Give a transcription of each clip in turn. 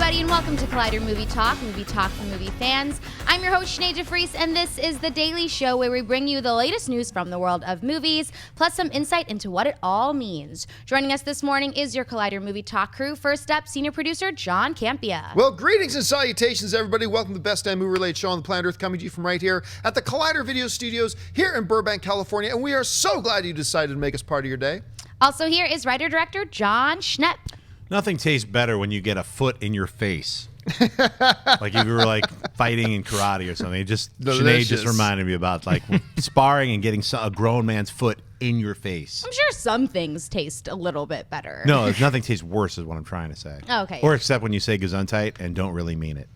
everybody, and welcome to Collider Movie Talk for movie fans. I'm your host, Sinead DeFries, and this is the daily show where we bring you the latest news from the world of movies, plus some insight into what it all means. Joining us this morning is your Collider Movie Talk crew. First up, senior producer Jon Campea. Well, greetings and salutations, everybody. Welcome to the best damn movie-related show on the planet Earth, coming to you from right here at the Collider Video Studios here in Burbank, California, and we are so glad you decided to make us part of your day. Also here is writer-director Jon Schnepp. Nothing tastes better when you get a foot in your face. Like if you were like fighting in karate or something. Sinead just reminded me about like sparring and getting a grown man's foot in your face. I'm sure some things taste a little bit better. No, nothing tastes worse is what I'm trying to say. Okay. Or except when you say Gesundheit and don't really mean it.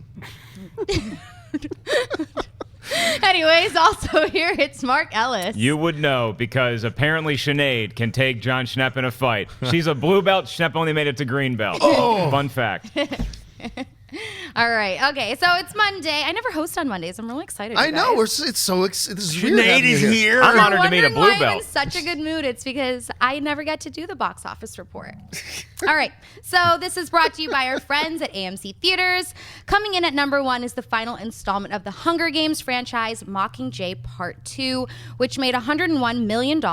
Anyways, also here it's Mark Ellis. You would know because apparently Sinead can take Jon Schnepp in a fight. She's a blue belt. Schnepp only made it to green belt. Oh. Fun fact. All right. Okay. So it's Monday. I never host on Mondays. I'm really excited. I know. This This is weird. Sinead is here. I'm honored to meet a blue I'm belt. in such a good mood. It's because I never get to do the box office report. All right. So this is brought to you by our friends at AMC Theatres. Coming in at number 1 is the final installment of the Hunger Games franchise, Mockingjay Part 2, which made $101 million.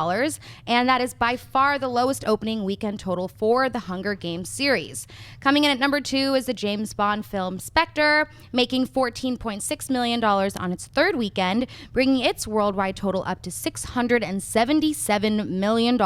And that is by far the lowest opening weekend total for the Hunger Games series. Coming in at number 2 is the James Bond film Spectre, making $14.6 million on its third weekend, bringing its worldwide total up to $677 million.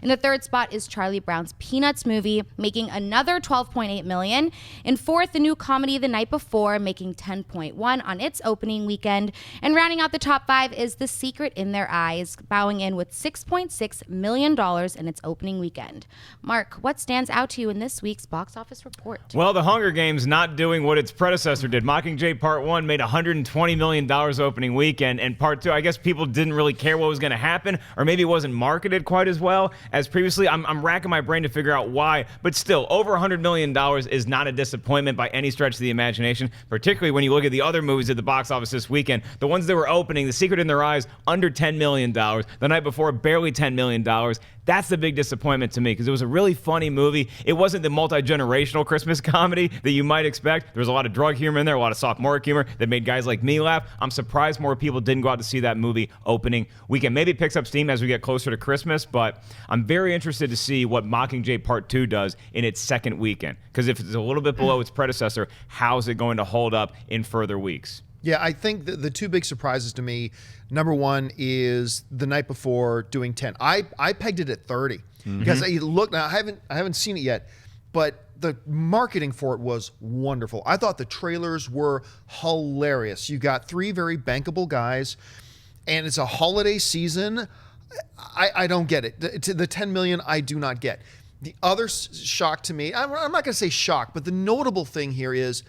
In the third spot is Charlie Brown's Peanuts movie, making another $12.8 million. In fourth, the new comedy The Night Before, making $10.1 on its opening weekend. And rounding out the top 5 is The Secret in Their Eyes, bowing in with $6.6 million in its opening weekend. Mark, what stands out to you in this week's box office report? Well, the Hunger Games not doing what its predecessor did. Mockingjay Part 1 made $120 million opening weekend, and Part 2, I guess people didn't really care what was going to happen, or maybe it wasn't marketed quite as well as previously. I'm racking my brain to figure out why, but still, over $100 million is not a disappointment by any stretch of the imagination, particularly when you look at the other movies at the box office this weekend. The ones that were opening, The Secret in Their Eyes, under $10 million. The Night Before, barely $10 million. That's the big disappointment to me because it was a really funny movie. It wasn't the multi-generational Christmas comedy that you might expect. There was a lot of drug humor in there, a lot of sophomoric humor that made guys like me laugh. I'm surprised more people didn't go out to see that movie opening weekend. Maybe it picks up steam as we get closer to Christmas, but I'm very interested to see what Mockingjay Part 2 does in its second weekend because if it's a little bit below its predecessor, how is it going to hold up in further weeks? Yeah, I think the two big surprises to me, number 1 is The Night Before doing 10. I pegged it at 30 because now I haven't seen it yet, but the marketing for it was wonderful. I thought the trailers were hilarious. You got 3 very bankable guys, and it's a holiday season. I don't get it. The 10 million, I do not get. The other shock to me, I'm not going to say shock, but the notable thing here is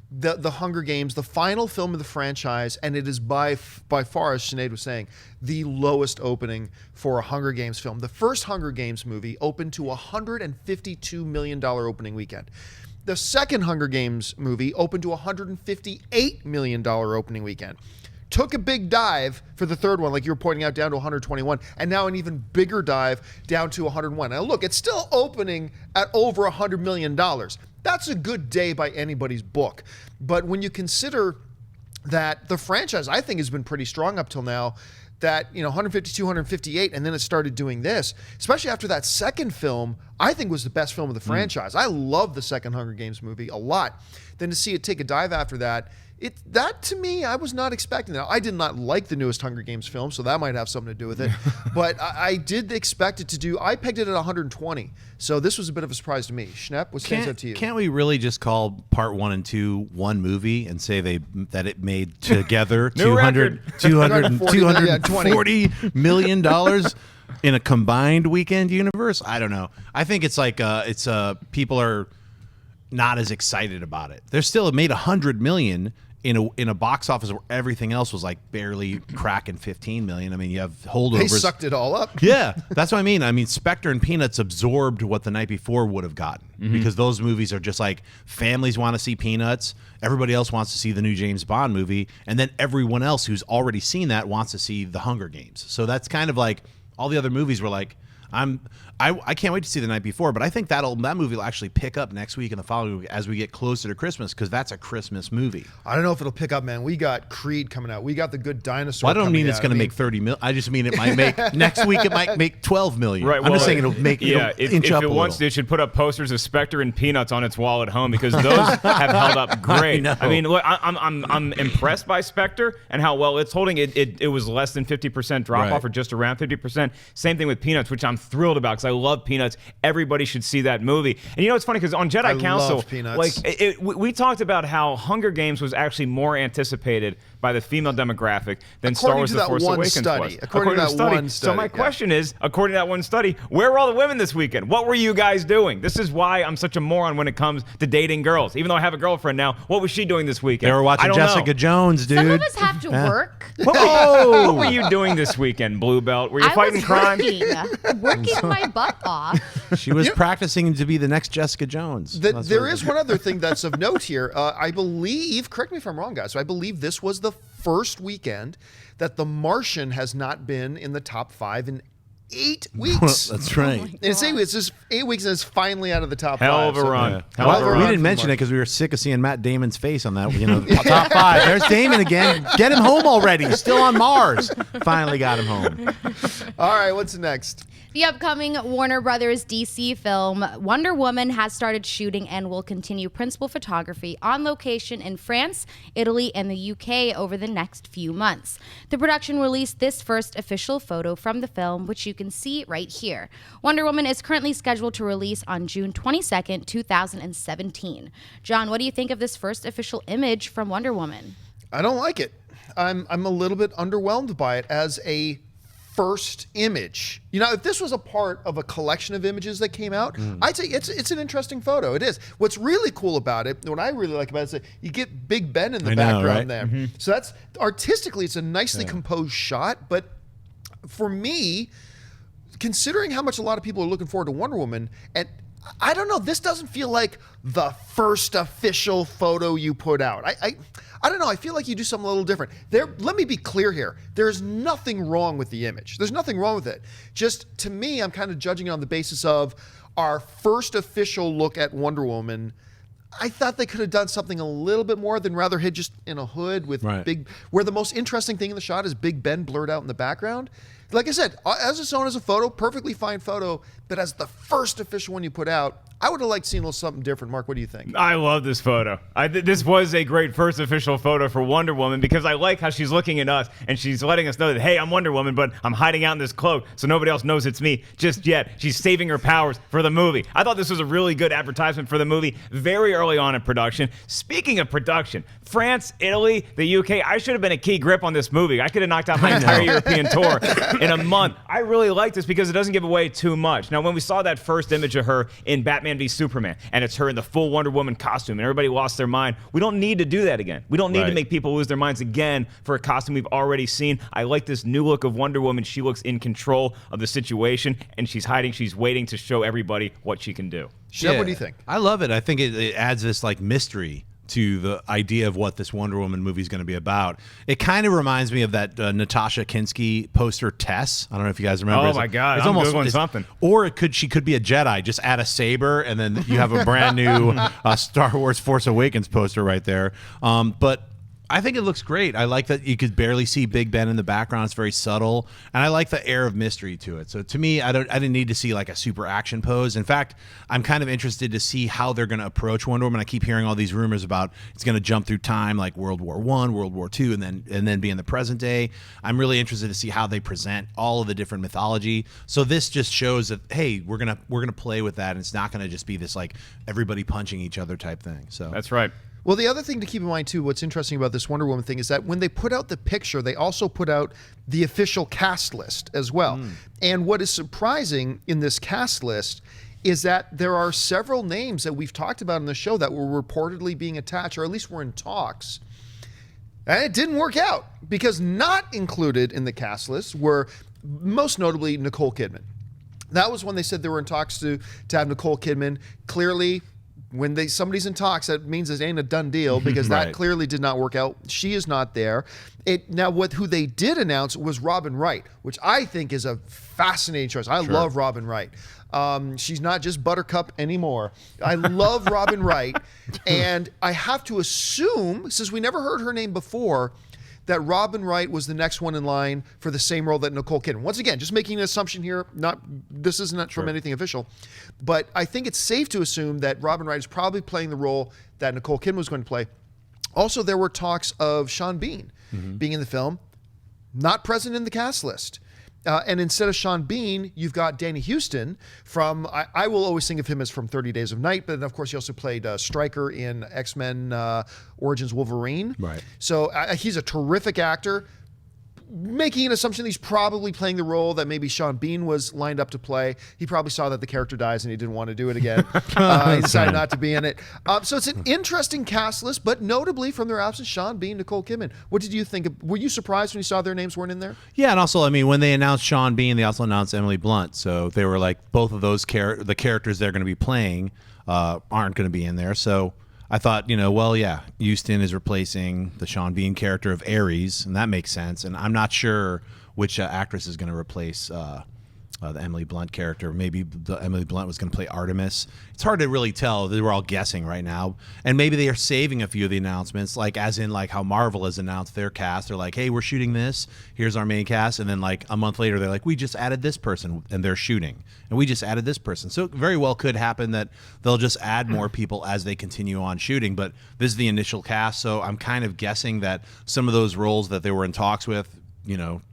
the Hunger Games, the final film of the franchise, and it is by far, as Sinead was saying, the lowest opening for a Hunger Games film. The first Hunger Games movie opened to $152 million opening weekend. The second Hunger Games movie opened to $158 million opening weekend. Took a big dive for the third one, like you were pointing out, down to 121, and now an even bigger dive down to 101. Now look, it's still opening at over $100 million. That's a good day by anybody's book. But when you consider that the franchise, I think, has been pretty strong up till now, that, 152, 158, and then it started doing this, especially after that second film, I think was the best film of the franchise. I love the second Hunger Games movie a lot. Then to see it take a dive after that, that to me, I was not expecting that. I did not like the newest Hunger Games film, so that might have something to do with it. But I did expect it to do, I pegged it at 120. So this was a bit of a surprise to me. Schnepp, what stands out to you? Can't we really just call part 1 and 2 one movie and say that it made together $240 million in a combined weekend universe? I don't know. I think it's like people are not as excited about it. They're still made $100 million in a box office where everything else was like barely cracking 15 million. I mean, you have holdovers. They sucked it all up. Yeah, that's what I mean. I mean, Spectre and Peanuts absorbed what The Night Before would have gotten because those movies are just like families want to see Peanuts, everybody else wants to see the new James Bond movie, and then everyone else who's already seen that wants to see The Hunger Games. So that's kind of like all the other movies were like, I can't wait to see The Night Before, but I think that movie will actually pick up next week and the following week as we get closer to Christmas, because that's a Christmas movie. I don't know if it'll pick up, man. We got Creed coming out. We got The Good Dinosaur. Well, I don't mean coming it's out. going to make 30 million. I just mean it might make next week. It might make 12 million. Right. I'm just saying it'll make if inch up it a wants to, little. it should put up posters of Spectre and Peanuts on its wall at home, because those have held up great. I mean, look, I'm impressed by Spectre and how well it's holding. It was less than 50% drop off, or just around 50%. Same thing with Peanuts, which I'm thrilled about because I love Peanuts. Everybody should see that movie. And you know, it's funny because on Jedi Council, like we talked about how Hunger Games was actually more anticipated by the female demographic than Star Wars: The Force Awakens was. According to that one study. So my question is, according to that one study, where were all the women this weekend? What were you guys doing? This is why I'm such a moron when it comes to dating girls. Even though I have a girlfriend now, what was she doing this weekend? They were watching Jessica Jones, dude. Some of us have to work. What were you doing this weekend, Blue Belt? Were you fighting crime? Working my butt off. She was practicing to be the next Jessica Jones. There is one other thing that's of note here. I believe, correct me if I'm wrong, guys, so I believe this was the first weekend that The Martian has not been in the top 5 in 8 weeks. That's right. It's 8 weeks. It's just 8 weeks and it's finally out of the top 5. Hell of a run. Yeah. Hell of a run. We didn't mention it because we were sick of seeing Matt Damon's face on that. Top 5. There's Damon again. Get him home already. He's still on Mars. Finally got him home. All right, what's next? The upcoming Warner Brothers DC film Wonder Woman has started shooting and will continue principal photography on location in France, Italy, and the UK over the next few months. The production released this first official photo from the film, which you can see right here. Wonder Woman is currently scheduled to release on June 22nd, 2017. John, what do you think of this first official image from Wonder Woman? I don't like it. I'm a little bit underwhelmed by it as a first image. You know, if this was a part of a collection of images that came out, I'd say it's an interesting photo. It is. What's really cool about it, what I really like about it, is that you get Big Ben in the background there. So that's artistically, it's a nicely composed shot. But for me, considering how much a lot of people are looking forward to Wonder Woman, and I don't know, this doesn't feel like the first official photo you put out. I don't know. I feel like you do something a little different. Let me be clear here. There's nothing wrong with the image. There's nothing wrong with it. Just to me, I'm kind of judging it on the basis of our first official look at Wonder Woman. I thought they could have done something a little bit more than rather hid just in a hood with where the most interesting thing in the shot is Big Ben blurred out in the background. Like I said, as its own as a photo, perfectly fine photo, but as the first official one you put out, I would have liked seeing a little something different. Mark, what do you think? I love this photo. This was a great first official photo for Wonder Woman because I like how she's looking at us and she's letting us know that, hey, I'm Wonder Woman, but I'm hiding out in this cloak so nobody else knows it's me just yet. She's saving her powers for the movie. I thought this was a really good advertisement for the movie very early on in production. Speaking of production, France, Italy, the UK, I should have been a key grip on this movie. I could have knocked out my entire European tour in a month. I really like this because it doesn't give away too much. Now, when we saw that first image of her in Batman v Superman, and it's her in the full Wonder Woman costume, and everybody lost their mind, we don't need to do that again. We don't need to make people lose their minds again for a costume we've already seen. I like this new look of Wonder Woman. She looks in control of the situation, and she's hiding. She's waiting to show everybody what she can do. Shep, what do you think? I love it. I think it adds this like mystery to the idea of what this Wonder Woman movie is going to be about. It kind of reminds me of that Natasha Kinski poster Tess. I don't know if you guys remember. Oh my God, it's I'm almost Googling something. Or she could be a Jedi. Just add a saber, and then you have a brand new Star Wars Force Awakens poster right there. But I think it looks great. I like that you could barely see Big Ben in the background. It's very subtle, and I like the air of mystery to it. So to me, I didn't need to see like a super action pose. In fact, I'm kind of interested to see how they're going to approach Wonder Woman. I keep hearing all these rumors about it's going to jump through time, like World War I, World War II, and then be in the present day. I'm really interested to see how they present all of the different mythology. So this just shows that, hey, we're gonna play with that, and it's not going to just be this like everybody punching each other type thing. So that's right. Well, the other thing to keep in mind, too, what's interesting about this Wonder Woman thing is that when they put out the picture, they also put out the official cast list as well. And what is surprising in this cast list is that there are several names that we've talked about in the show that were reportedly being attached, or at least were in talks. And it didn't work out because not included in the cast list were most notably Nicole Kidman. That was when they said they were in talks to have Nicole Kidman. Clearly, when somebody's in talks, that means it ain't a done deal because that Right. clearly did not work out. She is not there. Who they did announce was Robin Wright, which I think is a fascinating choice. I love Robin Wright. She's not just Buttercup anymore. I love Robin Wright, and I have to assume, since we never heard her name before, that Robin Wright was the next one in line for the same role that Nicole Kidman. Once again, just making an assumption here. This isn't from anything official, but I think it's safe to assume that Robin Wright is probably playing the role that Nicole Kidman was going to play. Also, there were talks of Sean Bean being in the film, not present in the cast list. And instead of Sean Bean, you've got Danny Houston from, I will always think of him as from 30 Days of Night, but then of course he also played Stryker in X-Men Origins Wolverine. Right. So he's a terrific actor. Making an assumption that he's probably playing the role that maybe Sean Bean was lined up to play. He probably saw that the character dies and he didn't want to do it again. He decided not to be in it. So it's an interesting cast list, but notably from their absence, Sean Bean, Nicole Kidman. What did you think? Were you surprised when you saw their names weren't in there? Yeah, and also, I mean, when they announced Sean Bean, they also announced Emily Blunt. So they were like, both of those the characters they're going to be playing aren't going to be in there. So I thought, Houston is replacing the Sean Bean character of Ares, and that makes sense. And I'm not sure which actress is going to replace the Emily Blunt character. Maybe the Emily Blunt was going to play Artemis. It's hard to really tell. We're all guessing right now. And maybe they are saving a few of the announcements, like as in like how Marvel has announced their cast. They're like, hey, we're shooting this. Here's our main cast. And then like a month later, they're like, we just added this person and they're shooting. And we just added this person. So it very well could happen that they'll just add more people as they continue on shooting. But this is the initial cast. So I'm kind of guessing that some of those roles that they were in talks with,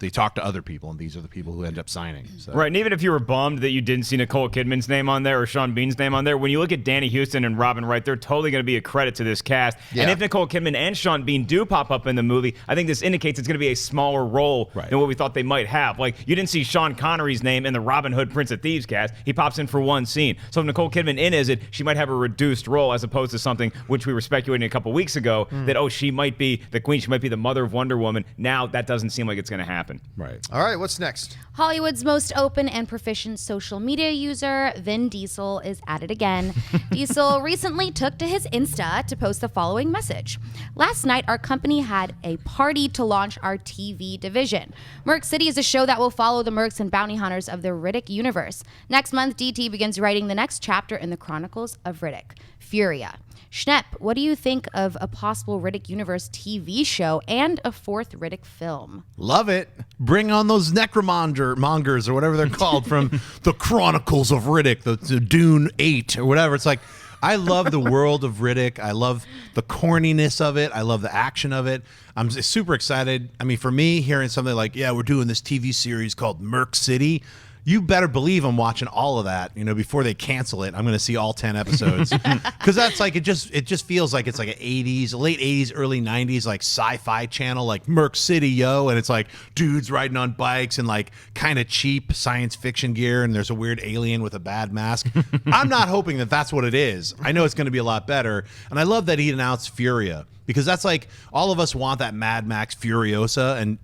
they talk to other people, and these are the people who end up signing. So. Right, and even if you were bummed that you didn't see Nicole Kidman's name on there or Sean Bean's name on there, when you look at Danny Houston and Robin Wright, they're totally going to be a credit to this cast. Yeah. And if Nicole Kidman and Sean Bean do pop up in the movie, I think this indicates it's going to be a smaller role than what we thought they might have. Like, you didn't see Sean Connery's name in the Robin Hood Prince of Thieves cast. He pops in for one scene. So if Nicole Kidman is it, she might have a reduced role as opposed to something which we were speculating a couple weeks ago that, she might be the queen, she might be the mother of Wonder Woman. Now that doesn't seem like it's going to happen. Right. All right, what's next? Hollywood's most open and proficient social media user, Vin Diesel, is at it again. Diesel recently took to his Insta to post the following message. Last night, our company had a party to launch our TV division. Merc City is a show that will follow the mercs and bounty hunters of the Riddick universe. Next month, DT begins writing the next chapter in the Chronicles of Riddick, Furia. Schnepp, what do you think of a possible Riddick universe TV show and a fourth Riddick film? Love it. Bring on those necromongers or whatever they're called from the Chronicles of Riddick, the Dune 8 or whatever. It's like, I love the world of Riddick. I love the corniness of it. I love the action of it. I'm super excited. I mean, for me, hearing something like, we're doing this TV series called Merc City, you better believe I'm watching all of that, before they cancel it. I'm going to see all 10 episodes. Because that's like, it just feels like it's like an 80s, late 80s, early 90s, like sci-fi channel, like Merc City, yo. And it's like dudes riding on bikes and like kind of cheap science fiction gear. And there's a weird alien with a bad mask. I'm not hoping that that's what it is. I know it's going to be a lot better. And I love that he announced Furia. Because that's like, all of us want that Mad Max Furiosa. And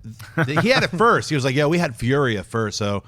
he had it first. He was like, we had Furia first. So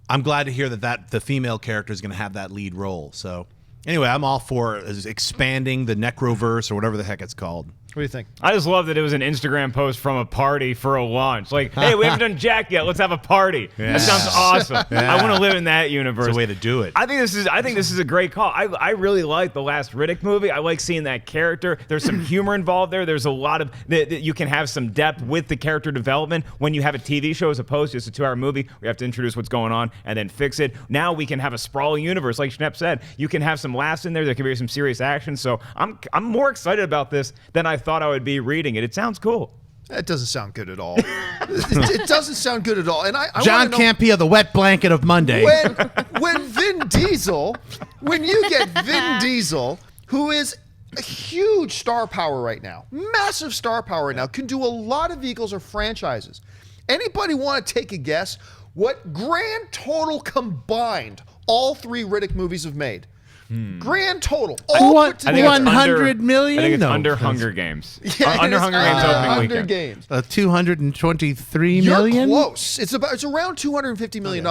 I'm glad to hear that the female character is going to have that lead role. So anyway, I'm all for expanding the Necroverse or whatever the heck it's called. What do you think? I just love that it was an Instagram post from a party for a launch. Like, hey, we haven't done Jack yet. Let's have a party. That sounds awesome. I want to live in that universe. It's a way to do it. I think this is a great call. I really like the last Riddick movie. I like seeing that character. There's some humor involved there. There's a lot of you can have some depth with the character development when you have a TV show as opposed to just a 2-hour movie. We have to introduce what's going on and then fix it. Now we can have a sprawling universe, like Schnepp said. You can have some laughs in there. There can be some serious action. So I'm more excited about this than I thought I would be reading it. It sounds cool. It doesn't sound good at all. It doesn't sound good at all. And I John Campea, the wet blanket of Monday. When Vin Diesel, when you get Vin Diesel, who is a huge star power right now, massive star power right now, can do a lot of vehicles or franchises. Anybody want to take a guess what grand total combined all 3 Riddick movies have made? Grand total. All put together. 100 million? I think it's No, under that's- Hunger Games. Yeah, Under it is Hunger Games opening Hunger weekend. Games. 223 You're million? close. It's around $250 million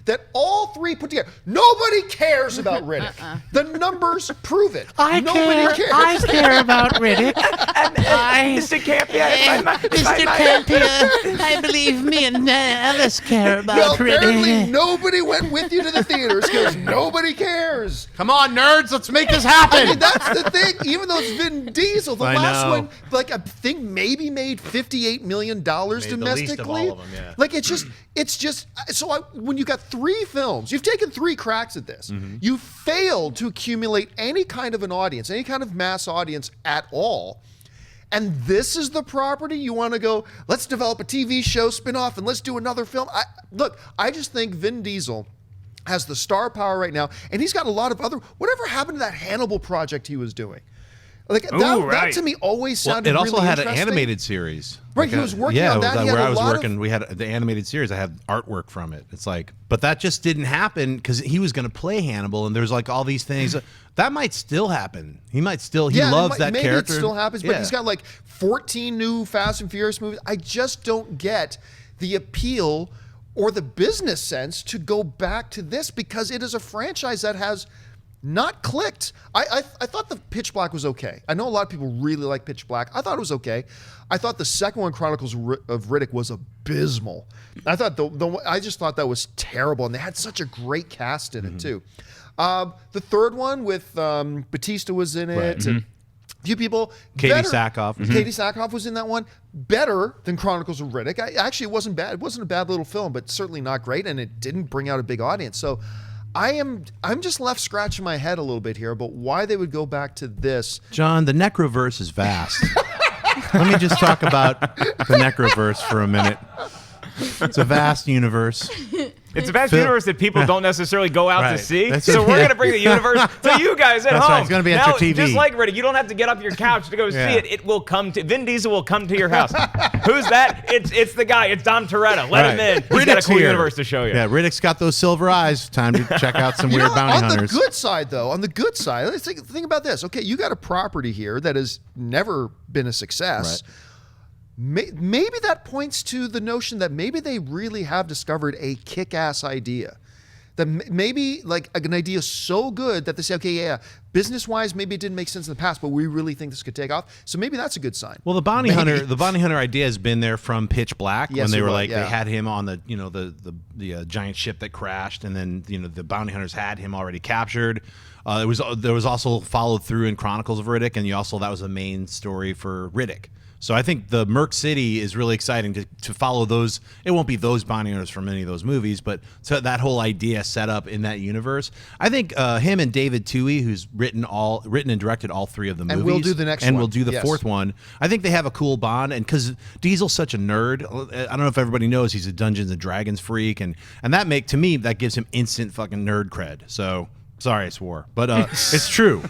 that all three put together. Nobody cares about Riddick. The numbers prove it. Nobody cares. I care about Riddick. Mr. Campea, Mr. Campea, I believe me and Ellis care about Well, apparently nobody went with you to the theaters because nobody cares. Come on, nerds, let's make this happen. I mean, that's the thing. Even though it's Vin Diesel, the I last know. one, like I think maybe made $58 million domestically. the least of all of them, yeah. Like it's just. So when you got three films, you've taken three cracks at this. Mm-hmm. You failed to accumulate any kind of an audience, any kind of mass audience at all. And this is the property you want to go, let's develop a TV show spinoff and let's do another film. I just think Vin Diesel has the star power right now, and he's got a lot of other. Whatever happened to that Hannibal project he was doing? Like that to me always Well, sounded it also really had an interesting. animated series. Right, he was working on that. He had where a I was lot of- working, we had the animated series. I had artwork from it. It's like, but that just didn't happen because he was going to play Hannibal, and there's like all these things that might still happen. He might still. He loves that maybe character. It still happens, but Yeah. he's got like 14 new Fast and Furious movies. I just don't get the appeal or the business sense to go back to this because it is a franchise that has not clicked. I thought the Pitch Black was okay. I know a lot of people really like Pitch Black. I thought it was okay. I thought the second one, Chronicles of Riddick, was abysmal. I thought I just thought that was terrible, and they had such a great cast in it too. The third one with Batista was in it. And a few people. Katie better. Sackhoff. Katie Sackhoff was in that one. Better than Chronicles of Riddick. Actually, it wasn't bad. It wasn't a bad little film, but certainly not great, and it didn't bring out a big audience. So I'm just left scratching my head a little bit here about why they would go back to this. John, the Necroverse is vast. Let me just talk about the Necroverse for a minute. It's a vast universe. It's a vast universe that people don't necessarily go out Right. to see. That's So it. we're going to bring the universe to you guys at That's home. right. It's gonna be at now, your TV. Just like Riddick, you don't have to get up your couch to go Yeah. see it. It will come to Vin Diesel will come to your house. Who's that? It's the guy. It's Dom Toretto. Let him in. He's got a cool here. universe to show you. Yeah, Riddick's got those silver eyes. Time to check out some weird bounty on hunters. the good side, though, let's think about this. Okay, you got a property here that has never been a success. Maybe that points to the notion that maybe they really have discovered a kick-ass idea. That maybe like an idea so good that they say, okay, yeah, business-wise, maybe it didn't make sense in the past, but we really think this could take off. So maybe that's a good sign. Well, the bounty hunter idea has been there from Pitch Black Yes, when they it were was, like yeah. they had him on the giant ship that crashed, and then the bounty hunters had him already captured. There was also followed through in Chronicles of Riddick, and that was the main story for Riddick. So I think the Merc City is really exciting to follow those. It won't be those bounty hunters from any of those movies, but so that whole idea set up in that universe. I think him and David Twohy, who's written and directed all three of the movies, And will do the next and one. will do the Yes. fourth one. I think they have a cool bond, and because Diesel's such a nerd, I don't know if everybody knows he's a Dungeons and Dragons freak, and to me that gives him instant fucking nerd cred. So sorry I swore, but it's true.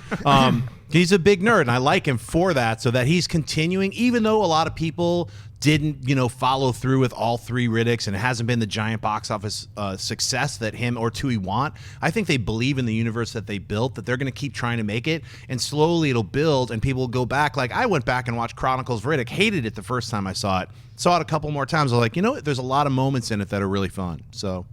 He's a big nerd, and I like him for that, so that he's continuing, even though a lot of people didn't, follow through with all three Riddicks, and it hasn't been the giant box office success that him or Toohey want. I think they believe in the universe that they built, that they're going to keep trying to make it, and slowly it'll build, and people will go back. Like, I went back and watched Chronicles of Riddick, hated it the first time I saw it a couple more times. I was like, there's a lot of moments in it that are really fun. So,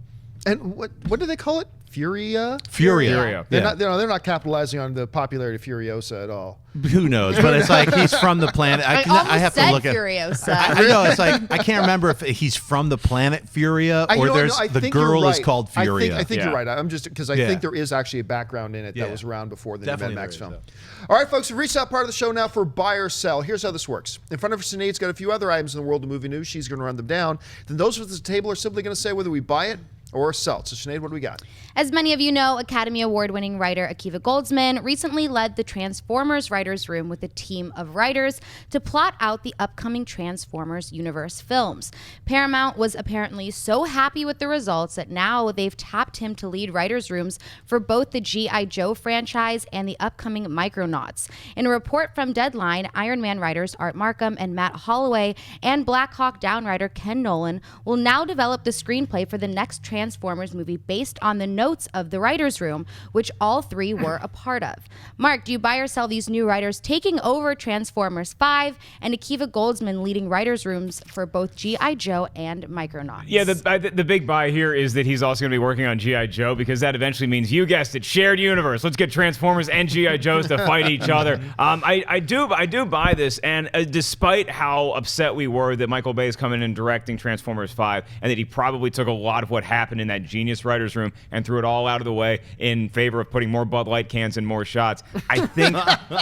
And what do they call it? Furia. Furia. They're Yeah. not. They're not capitalizing on the popularity of Furiosa at all. Who knows? But it's like he's from the planet. I almost have said to look Furiosa. I know. It's like I can't remember if he's from the planet Furia or the girl is called Furia. I think Yeah. you're right. I'm just because I think there is actually a background in it that Yeah. was around before the Definitely Mad Max there film. is, All right, folks, we've reached that part of the show now for buy or sell. Here's how this works. In front of us, Sinead's got a few other items in the world of movie news. She's going to run them down. Then those of us at the table are simply going to say whether we buy it or sell it. So, Sinead, what do we got? As many of you know, Academy Award-winning writer Akiva Goldsman recently led the Transformers writers' room with a team of writers to plot out the upcoming Transformers universe films. Paramount was apparently so happy with the results that now they've tapped him to lead writers' rooms for both the G.I. Joe franchise and the upcoming Micronauts. In a report from Deadline, Iron Man writers Art Markham and Matt Holloway and Black Hawk Down writer Ken Nolan will now develop the screenplay for the next Transformers movie based on the notes of the writer's room, which all three were a part of. Mark, do you buy or sell these new writers taking over Transformers 5 and Akiva Goldsman leading writers' rooms for both G.I. Joe and Micronauts? Yeah, the big buy here is that he's also going to be working on G.I. Joe, because that eventually means, you guessed it, shared universe. Let's get Transformers and G.I. Joes to fight each other. I do buy this, and despite how upset we were that Michael Bay is coming in directing Transformers 5, and that he probably took a lot of what happened in that genius writer's room and threw it all out of the way in favor of putting more Bud Light cans and more shots, I think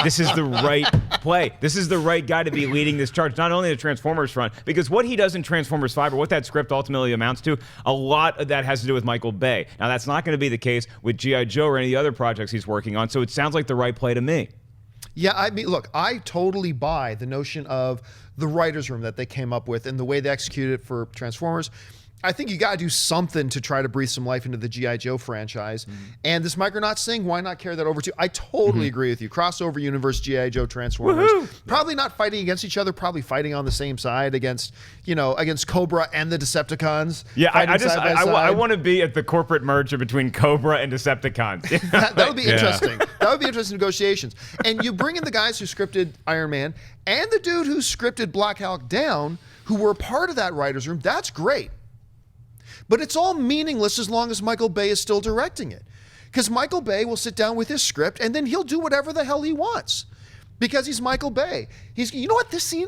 this is the right play. This is the right guy to be leading this charge, not only the Transformers front, because what he does in Transformers 5, or what that script ultimately amounts to, a lot of that has to do with Michael Bay. Now, that's not going to be the case with G.I. Joe or any of the other projects he's working on, so it sounds like the right play to me. Yeah, I mean, look, I totally buy the notion of the writer's room that they came up with and the way they executed it for Transformers. I think you got to do something to try to breathe some life into the G.I. Joe franchise. And this Micronauts thing, why not carry that over too? I totally agree with you. Crossover universe, G.I. Joe, Transformers. Woohoo! Probably not fighting against each other, probably fighting on the same side against Cobra and the Decepticons. Yeah, I I want to be at the corporate merger between Cobra and Decepticons. that would be interesting. That would be interesting negotiations. And you bring in the guys who scripted Iron Man and the dude who scripted Black Hawk Down, who were part of that writer's room. That's great. But it's all meaningless as long as Michael Bay is still directing it. Because Michael Bay will sit down with his script and then he'll do whatever the hell he wants. Because he's Michael Bay. You know what, this scene...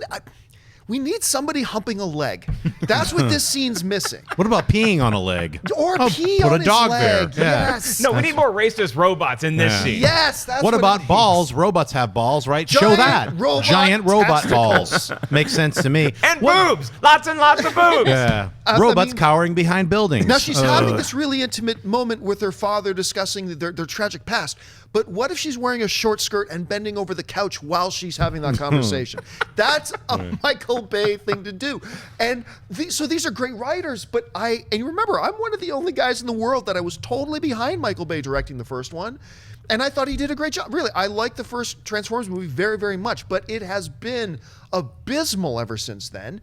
we need somebody humping a leg. That's what this scene's missing. What about peeing on a leg? Or pee put on a dog his leg. there. Yeah. Yes. No, we need more racist robots in this scene. Yes, that's What it about needs. balls? Robots have balls, right? Show Giant that. robot Giant robot testicles. balls. Makes sense to me. And boobs! Lots and lots of boobs! Yeah. I Robots mean- cowering behind buildings. Now she's having this really intimate moment with her father discussing their tragic past. But what if she's wearing a short skirt and bending over the couch while she's having that conversation? That's a Michael Bay thing to do. And so these are great writers, but and you remember, I'm one of the only guys in the world that I was totally behind Michael Bay directing the first one. And I thought he did a great job. Really, I like the first Transformers movie very, very much, but it has been abysmal ever since then.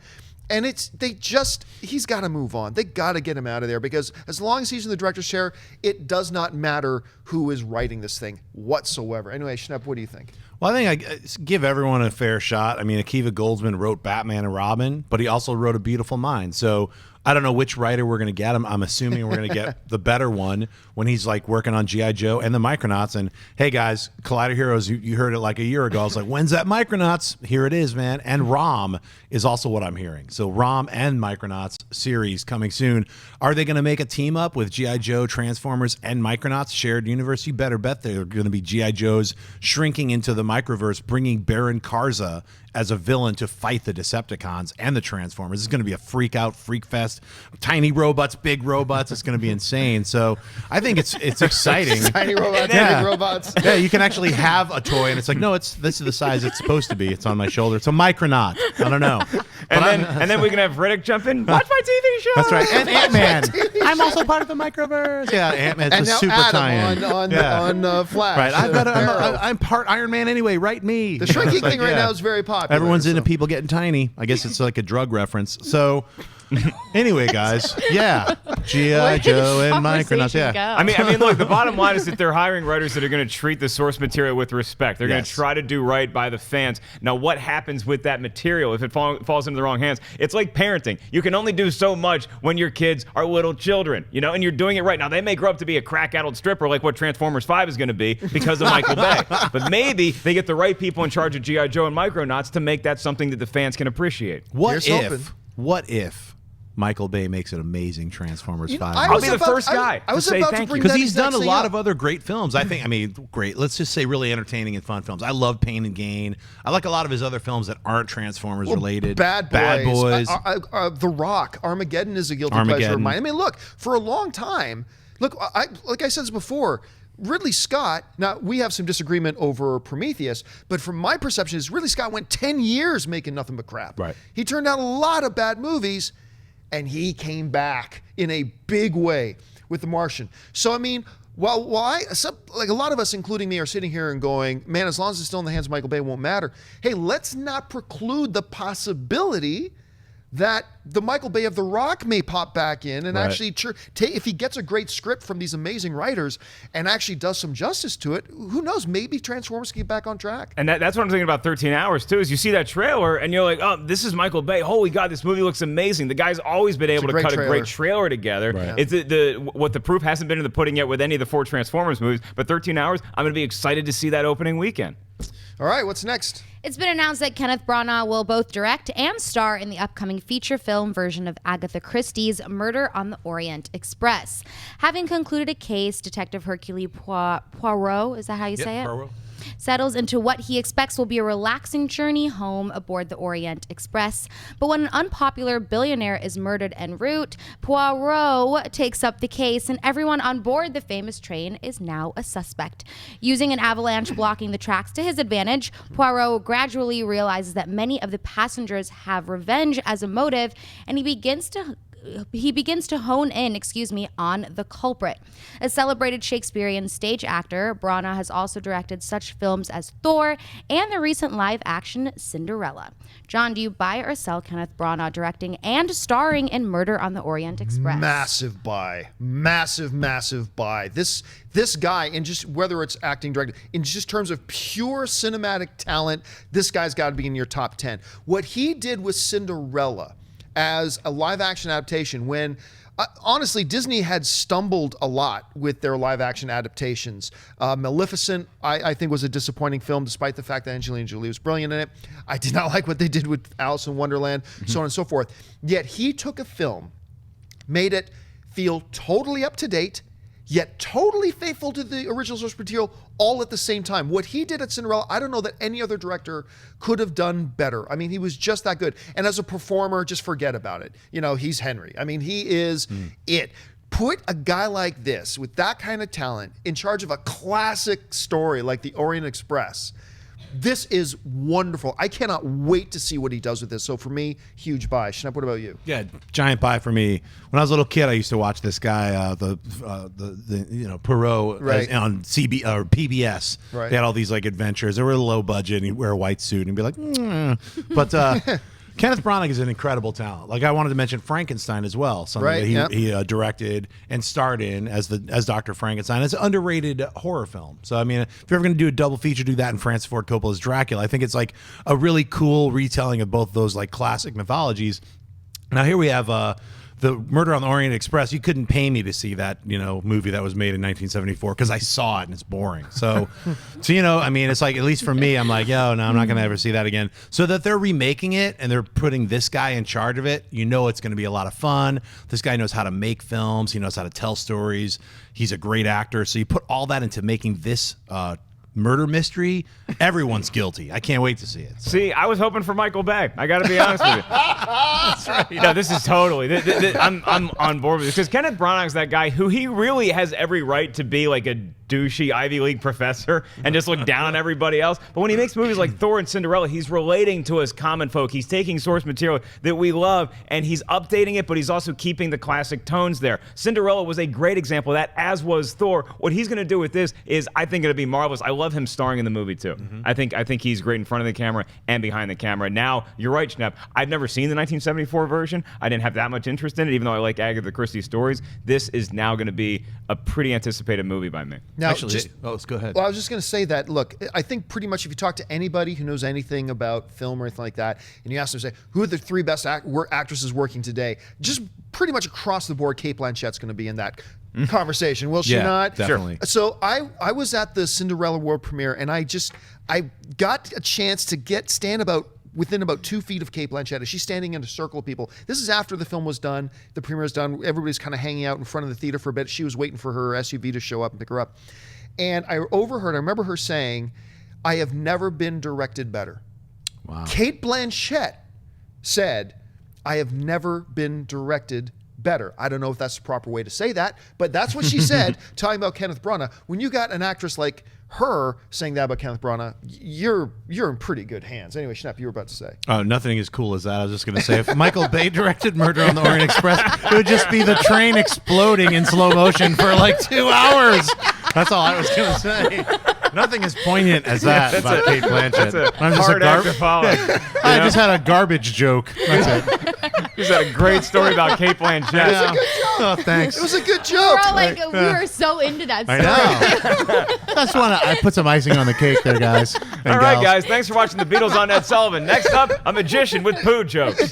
And he's got to move on. They got to get him out of there, because as long as he's in the director's chair, it does not matter who is writing this thing whatsoever. Anyway, Schnepp, what do you think? Well, I think I give everyone a fair shot. I mean, Akiva Goldsman wrote Batman and Robin, but he also wrote A Beautiful Mind. So I don't know which writer we're going to get. I'm assuming we're going to get the better one when he's like working on G.I. Joe and the Micronauts. And hey, guys, Collider Heroes, you heard it like a year ago. I was like, when's that Micronauts? Here it is, man. And ROM is also what I'm hearing. So ROM and Micronauts series coming soon. Are they going to make a team up with G.I. Joe, Transformers, and Micronauts shared universe? You better bet they're going to be G.I. Joes shrinking into the microverse, bringing Baron Karza as a villain to fight the Decepticons and the Transformers. It's going to be a freak out, freak fest. Tiny robots, big robots. It's going to be insane. So I think it's exciting. Tiny robots, Yeah. big robots. Yeah, you can actually have a toy, and it's like, no, this is the size it's supposed to be. It's on my shoulder. It's a Micronaut. I don't know. And then we can have Riddick jump in. Watch my TV show. That's right. And Ant-Man. I'm also part of the microverse. Yeah, Ant-Man's And a now super Adam tie-in. on Flash. Right. Arrow. I'm part Iron Man anyway. Write me. The shrinking It's like, thing right yeah. now is very popular. Everyone's into so. people getting tiny. I guess it's like a drug reference. So anyway, guys, yeah, G.I. Joe and Micronauts. Yeah. I mean, look, the bottom line is that they're hiring writers that are going to treat the source material with respect. They're going to Yes. try to do right by the fans. Now, what happens with that material if it falls into the wrong hands? It's like parenting. You can only do so much when your kids are little children, and you're doing it right. Now, they may grow up to be a crack-addled stripper like what Transformers 5 is going to be because of Michael Bay. But maybe they get the right people in charge of G.I. Joe and Micronauts to make that something that the fans can appreciate. What Here's if Michael Bay makes an amazing Transformers 5? I'll be the first guy I to was say about thank to bring you. Because that he's done exact a thing lot up. of other great films. Great. Let's just say really entertaining and fun films. I love Pain and Gain. I like a lot of his other films that aren't Transformers related. Bad Boys. The Rock. Armageddon is a guilty pleasure of mine. I mean, look, for a long time, like I said this before, Ridley Scott, now we have some disagreement over Prometheus, but from my perception is Ridley Scott went 10 years making nothing but crap. Right. He turned out a lot of bad movies, and he came back in a big way with The Martian. So, I mean, while a lot of us, including me, are sitting here and going, man, as long as it's still in the hands of Michael Bay, it won't matter. Hey, let's not preclude the possibility that the Michael Bay of The Rock may pop back in and actually, if he gets a great script from these amazing writers and actually does some justice to it, who knows? Maybe Transformers can get back on track. And that's what I'm thinking about 13 Hours, too, is you see that trailer and you're like, oh, this is Michael Bay. Holy God, this movie looks amazing. The guy's always been able to cut a great trailer together. Right. It's what the proof hasn't been in the pudding yet with any of the 4 Transformers movies, but 13 Hours, I'm going to be excited to see that opening weekend. All right, what's next? It's been announced that Kenneth Branagh will both direct and star in the upcoming feature film version of Agatha Christie's Murder on the Orient Express. Having concluded a case, Detective Hercule Poirot, is that how you say it? Poirot. Settles into what he expects will be a relaxing journey home aboard the Orient Express. But when an unpopular billionaire is murdered en route, Poirot takes up the case, and everyone on board the famous train is now a suspect. Using an avalanche blocking the tracks to his advantage, Poirot gradually realizes that many of the passengers have revenge as a motive, and he begins to hone in, on the culprit. A celebrated Shakespearean stage actor, Branagh has also directed such films as Thor and the recent live-action Cinderella. John, do you buy or sell Kenneth Branagh directing and starring in Murder on the Orient Express? Massive buy. Massive buy. This guy, and just whether it's acting, directing, in just terms of pure cinematic talent, this guy's got to be in your top 10. What he did with Cinderella as a live-action adaptation, when honestly Disney had stumbled a lot with their live-action adaptations. Maleficent, I think, was a disappointing film, despite the fact that Angelina Jolie was brilliant in it. I did not like what they did with Alice in Wonderland, so on and so forth. Yet he took a film, made it feel totally up to date, yet totally faithful to the original source material, all at the same time. What he did at Cinderella, I don't know that any other director could have done better. I mean, he was just that good. And as a performer, just forget about it. You know, he's Henry. I mean, he is it. Put a guy like this, with that kind of talent, in charge of a classic story like the Orient Express. This is wonderful. I cannot wait to see what he does with this. So for me, huge buy. Schnepp, what about you? Yeah, giant buy for me. When I was a little kid, I used to watch this guy, the Poirot, Right. on CB or PBS. Right. They had all these like adventures. They were low budget, and he'd wear a white suit and be like, but. Kenneth Branagh is an incredible talent. Like, I wanted to mention Frankenstein as well, something that he directed and starred in as Dr. Frankenstein. It's an underrated horror film. So I mean, if you're ever going to do a double feature, do that in Francis Ford Coppola's Dracula. I think it's like a really cool retelling of both those like classic mythologies. Now here we have the Murder on the Orient Express. You couldn't pay me to see that, movie that was made in 1974 because I saw it and it's boring. So I mean, it's like, at least for me, I'm like, no, I'm not going to ever see that again. So that they're remaking it and they're putting this guy in charge of it, it's going to be a lot of fun. This guy knows how to make films. He knows how to tell stories. He's a great actor. So you put all that into making this murder mystery. Everyone's guilty. I can't wait to see it. See, I was hoping for Michael Bay. I got to be honest with you. That's right. No, this is totally. I'm on board with this because Kenneth Branagh's that guy who he really has every right to be like a douchey Ivy League professor and just look down on everybody else. But when he makes movies like Thor and Cinderella, he's relating to us common folk. He's taking source material that we love and he's updating it, but he's also keeping the classic tones there. Cinderella was a great example of that, as was Thor. What he's going to do with this is, I think, it'll be marvelous. I love him starring in the movie too. I think he's great in front of the camera and behind the camera. Now, you're right, Schnepp. I've never seen the 1974 version. I didn't have that much interest in it, even though I like Agatha Christie's stories. This is now going to be a pretty anticipated movie by me. Now, Actually, let's go ahead. Well, I was just going to say that, look, I think pretty much if you talk to anybody who knows anything about film or anything like that, and you ask them, say, who are the 3 best actresses working today? Just pretty much across the board, Cate Blanchett's going to be in that conversation. Will she not? Definitely. So I was at the Cinderella world premiere, and I got a chance to stand within about 2 feet of Cate Blanchett as she's standing in a circle of people. This is after the film was done, the premiere was done, everybody's kind of hanging out in front of the theater for a bit. She was waiting for her SUV to show up and pick her up. And I remember her saying, I have never been directed better. Wow. Cate Blanchett said, I have never been directed better. I don't know if that's the proper way to say that, but that's what she said, talking about Kenneth Branagh. When you got an actress like her saying that about Kenneth Branagh, you're in pretty good hands. Anyway, Schnepp, you were about to say. Oh, nothing as cool as that. I was just going to say, if Michael Bay directed Murder on the Orient Express, it would just be the train exploding in slow motion for like 2 hours. That's all I was going to say. Nothing as poignant as that about Kate Blanchett. That's a I'm just hard act to follow. I just had a garbage joke. That's it. He's had a great story about Kate Blanchett. Yeah. Oh, thanks. It was a good We're joke. all like, we were so into that story. I know. That's one. I put some icing on the cake there, guys. And All right, gals. guys. Thanks for watching The Beatles on Ed Sullivan. Next up, a magician with poo jokes.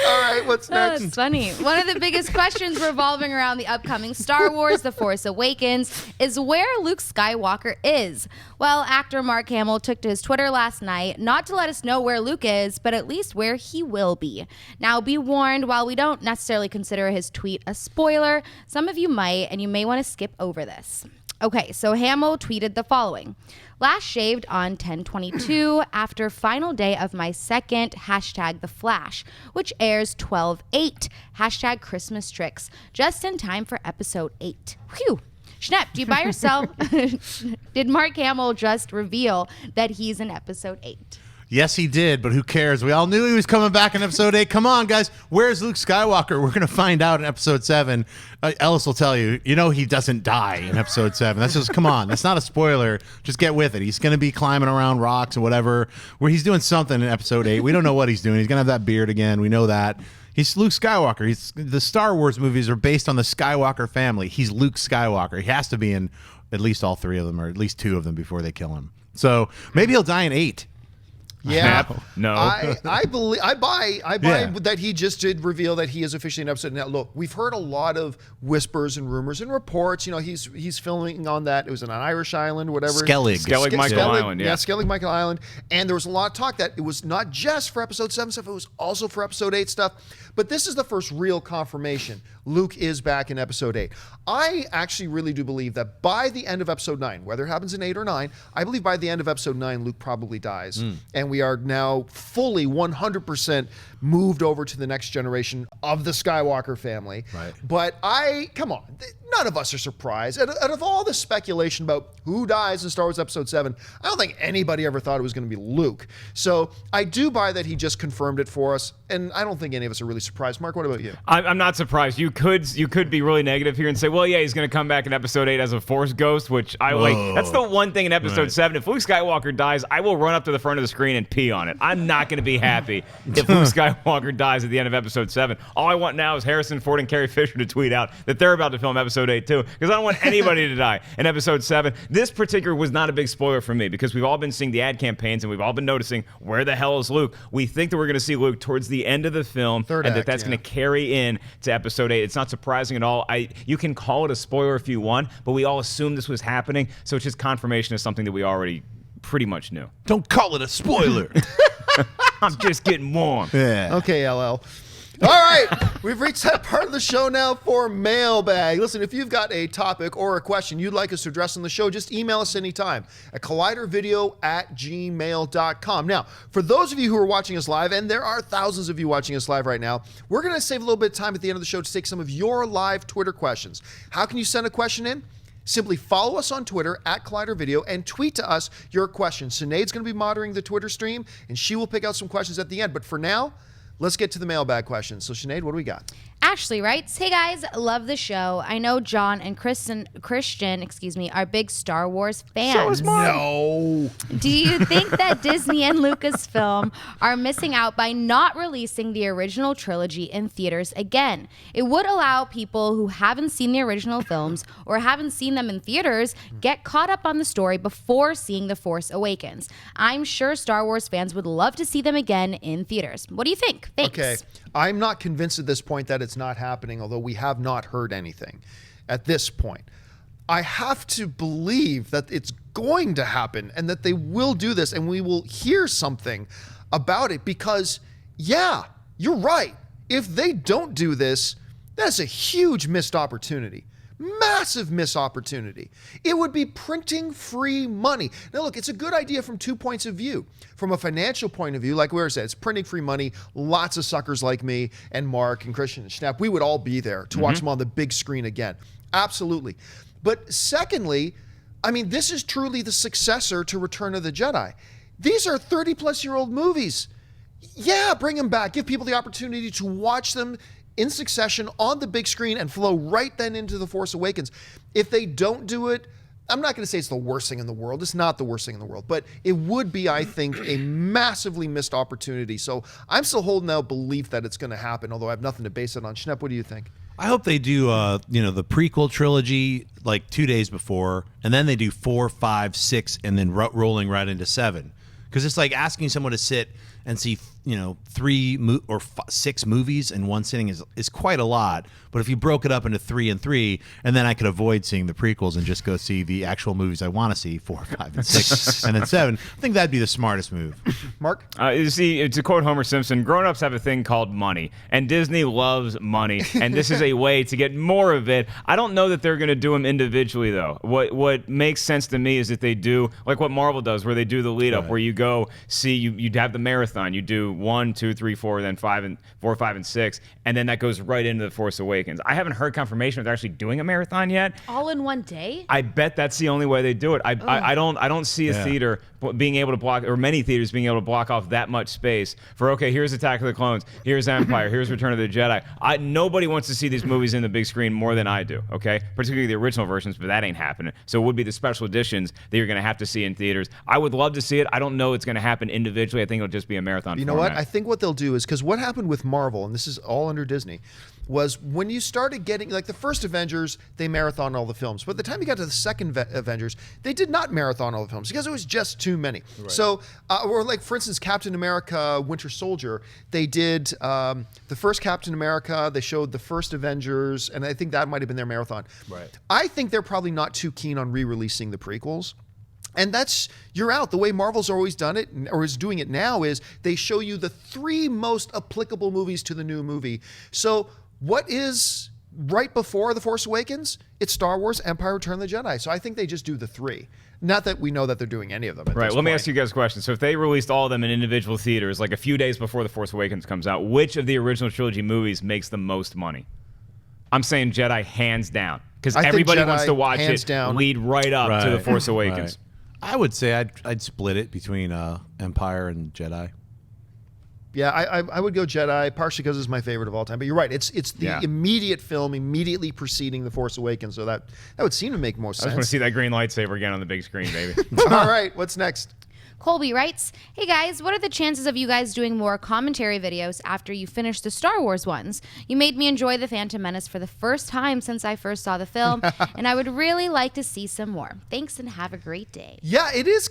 All right, what's next? That's funny. One of the biggest questions revolving around the upcoming Star Wars The Force Awakens is where Luke Skywalker is. Well, actor Mark Hamill took to his Twitter last night not to let us know where Luke is, but at least where he will be. Now, be warned, while we don't necessarily consider his tweet a spoiler, some of you might, and you may want to skip over this. Okay, so Hamill tweeted the following. Last shaved on 10/22 after final day of my second #The Flash, which airs 12/8 #Christmas Tricks, just in time for episode 8. Whew. Schnepp, do you buy yourself? Did Mark Hamill just reveal that he's in episode 8? Yes, he did, but who cares? We all knew he was coming back in episode 8. Come on, guys. Where's Luke Skywalker? We're going to find out in episode 7. Ellis will tell you, he doesn't die in episode 7. That's just, come on. That's not a spoiler. Just get with it. He's going to be climbing around rocks or whatever, where he's doing something in episode 8. We don't know what he's doing. He's going to have that beard again. We know that. He's Luke Skywalker. The Star Wars movies are based on the Skywalker family. He's Luke Skywalker. He has to be in at least all 3 of them, or at least 2 of them before they kill him. So maybe he'll die in 8. Yeah, No. I believe I buy Yeah. that he just did reveal that he is officially an episode. Now, look, we've heard a lot of whispers and rumors and reports. He's filming on that. It was on an Irish island, whatever. Skellig. Michael Island, yeah. Skellig Michael Island, and there was a lot of talk that it was not just for episode 7 stuff; it was also for episode 8 stuff. But this is the first real confirmation. Luke is back in episode 8. I actually really do believe that by the end of episode 9, whether it happens in 8 or 9, I believe by the end of episode 9, Luke probably dies. And we are now fully 100% moved over to the next generation of the Skywalker family. Right. But come on, none of us are surprised. Out of all the speculation about who dies in Star Wars Episode 7, I don't think anybody ever thought it was going to be Luke. So I do buy that he just confirmed it for us, and I don't think any of us are really surprised. Mark, what about you? I'm not surprised. You could be really negative here and say, well, yeah, he's going to come back in episode 8 as a Force ghost, which I like. That's the one thing in episode 7. If Luke Skywalker dies, I will run up to the front of the screen and pee on it. I'm not going to be happy if Luke Skywalker dies at the end of episode 7. All I want now is Harrison Ford and Carrie Fisher to tweet out that they're about to film episode 8 too, because I don't want anybody to die in episode 7. This particular was not a big spoiler for me because we've all been seeing the ad campaigns and we've all been noticing where the hell is Luke. We think that we're going to see Luke towards the end of the film, Third and act, that's going to carry in to episode 8. It's not surprising at all. You can call it a spoiler if you want, but we all assumed this was happening, so it's just confirmation of something that we already pretty much knew. Don't call it a spoiler. I'm just getting warm. Yeah. Okay, LL. All right, we've reached that part of the show now for Mailbag. Listen, if you've got a topic or a question you'd like us to address on the show, just email us anytime at collidervideo@gmail.com. Now, for those of you who are watching us live, and there are thousands of you watching us live right now, we're going to save a little bit of time at the end of the show to take some of your live Twitter questions. How can you send a question in? Simply follow us on Twitter at Collider Video and tweet to us your questions. Sinead's going to be monitoring the Twitter stream, and she will pick out some questions at the end. But for now, let's get to the mailbag questions. So, Sinead, what do we got? Ashley writes, "Hey guys, love the show. I know John and Christian, are big Star Wars fans. No. Do you think that Disney and Lucasfilm are missing out by not releasing the original trilogy in theaters again? It would allow people who haven't seen the original films or haven't seen them in theaters get caught up on the story before seeing The Force Awakens. I'm sure Star Wars fans would love to see them again in theaters. What do you think? Thanks." Okay. I'm not convinced at this point that it's not happening, although we have not heard anything at this point. I have to believe that it's going to happen and that they will do this and we will hear something about it because, yeah, you're right. If they don't do this, that's a huge missed opportunity. Massive missed opportunity. It would be printing free money. Now, look, it's a good idea from 2 points of view. From a financial point of view, like we said, it's printing free money. Lots of suckers like me and Mark and Christian and Schnepp, we would all be there to watch them on the big screen again. Absolutely. But secondly, I mean, this is truly the successor to Return of the Jedi. These are 30-plus-year-old movies. Yeah, bring them back. Give people the opportunity to watch them in succession on the big screen and flow right then into The Force Awakens. If they don't do it, I'm not going to say it's the worst thing in the world. It's not the worst thing in the world, but it would be, I think, a massively missed opportunity. So I'm still holding out belief that it's going to happen, although I have nothing to base it on. Schnepp, what do you think? I hope they do, the prequel trilogy like 2 days before, and then they do 4, 5, 6, and then rolling right into 7. Because it's like asking someone to sit and see, 3 or 6 movies in one sitting is quite a lot. But if you broke it up into 3 and 3, and then I could avoid seeing the prequels and just go see the actual movies I want to see, 4, 5, and 6, and then 7. I think that'd be the smartest move. Mark? You see, to quote Homer Simpson, grown-ups have a thing called money, and Disney loves money, and this is a way to get more of it. I don't know that they're going to do them individually, though. What makes sense to me is that they do, like what Marvel does, where they do the lead-up, where you go see, you'd have the marathon. You do 1, 2, 3, 4, then 4, 5, and 6, and then that goes right into The Force Awakens. I haven't heard confirmation if they're actually doing a marathon yet. All in one day? I bet that's the only way they do it. I don't see a theater being able to block, or many theaters being able to block off that much space for, okay, here's Attack of the Clones, here's Empire, here's Return of the Jedi. Nobody wants to see these movies in the big screen more than I do, okay? Particularly the original versions, but that ain't happening. So it would be the special editions that you're going to have to see in theaters. I would love to see it. I don't know it's going to happen individually. I think it'll just be a marathon You know what? I think what they'll do is, because what happened with Marvel, and this is all under Disney, was when you started getting, like the first Avengers, they marathoned all the films. But by the time you got to the second Avengers, they did not marathon all the films because it was just too many. Right. So, or like, for instance, Captain America, Winter Soldier, they did the first Captain America, they showed the first Avengers, and I think that might have been their marathon. Right. I think they're probably not too keen on re-releasing the prequels. And you're out. The way Marvel's always done it, or is doing it now, is they show you the 3 most applicable movies to the new movie. So what is right before The Force Awakens? It's Star Wars, Empire, Return of the Jedi. So I think they just do the 3. Not that we know that they're doing any of them. Right. Let me ask you guys a question. So if they released all of them in individual theaters, like a few days before The Force Awakens comes out, which of the original trilogy movies makes the most money? I'm saying Jedi hands down. Because everybody wants to watch it lead right up to The Force Awakens. Right. I would say I'd split it between Empire and Jedi. Yeah, I would go Jedi, partially because it's my favorite of all time. But you're right; it's the immediate film immediately preceding The Force Awakens, so that would seem to make most sense. I just want to see that green lightsaber again on the big screen, baby. All right, what's next? Colby writes, "Hey guys, what are the chances of you guys doing more commentary videos after you finish the Star Wars ones? You made me enjoy The Phantom Menace for the first time since I first saw the film, and I would really like to see some more. Thanks and have a great day." Yeah, it is.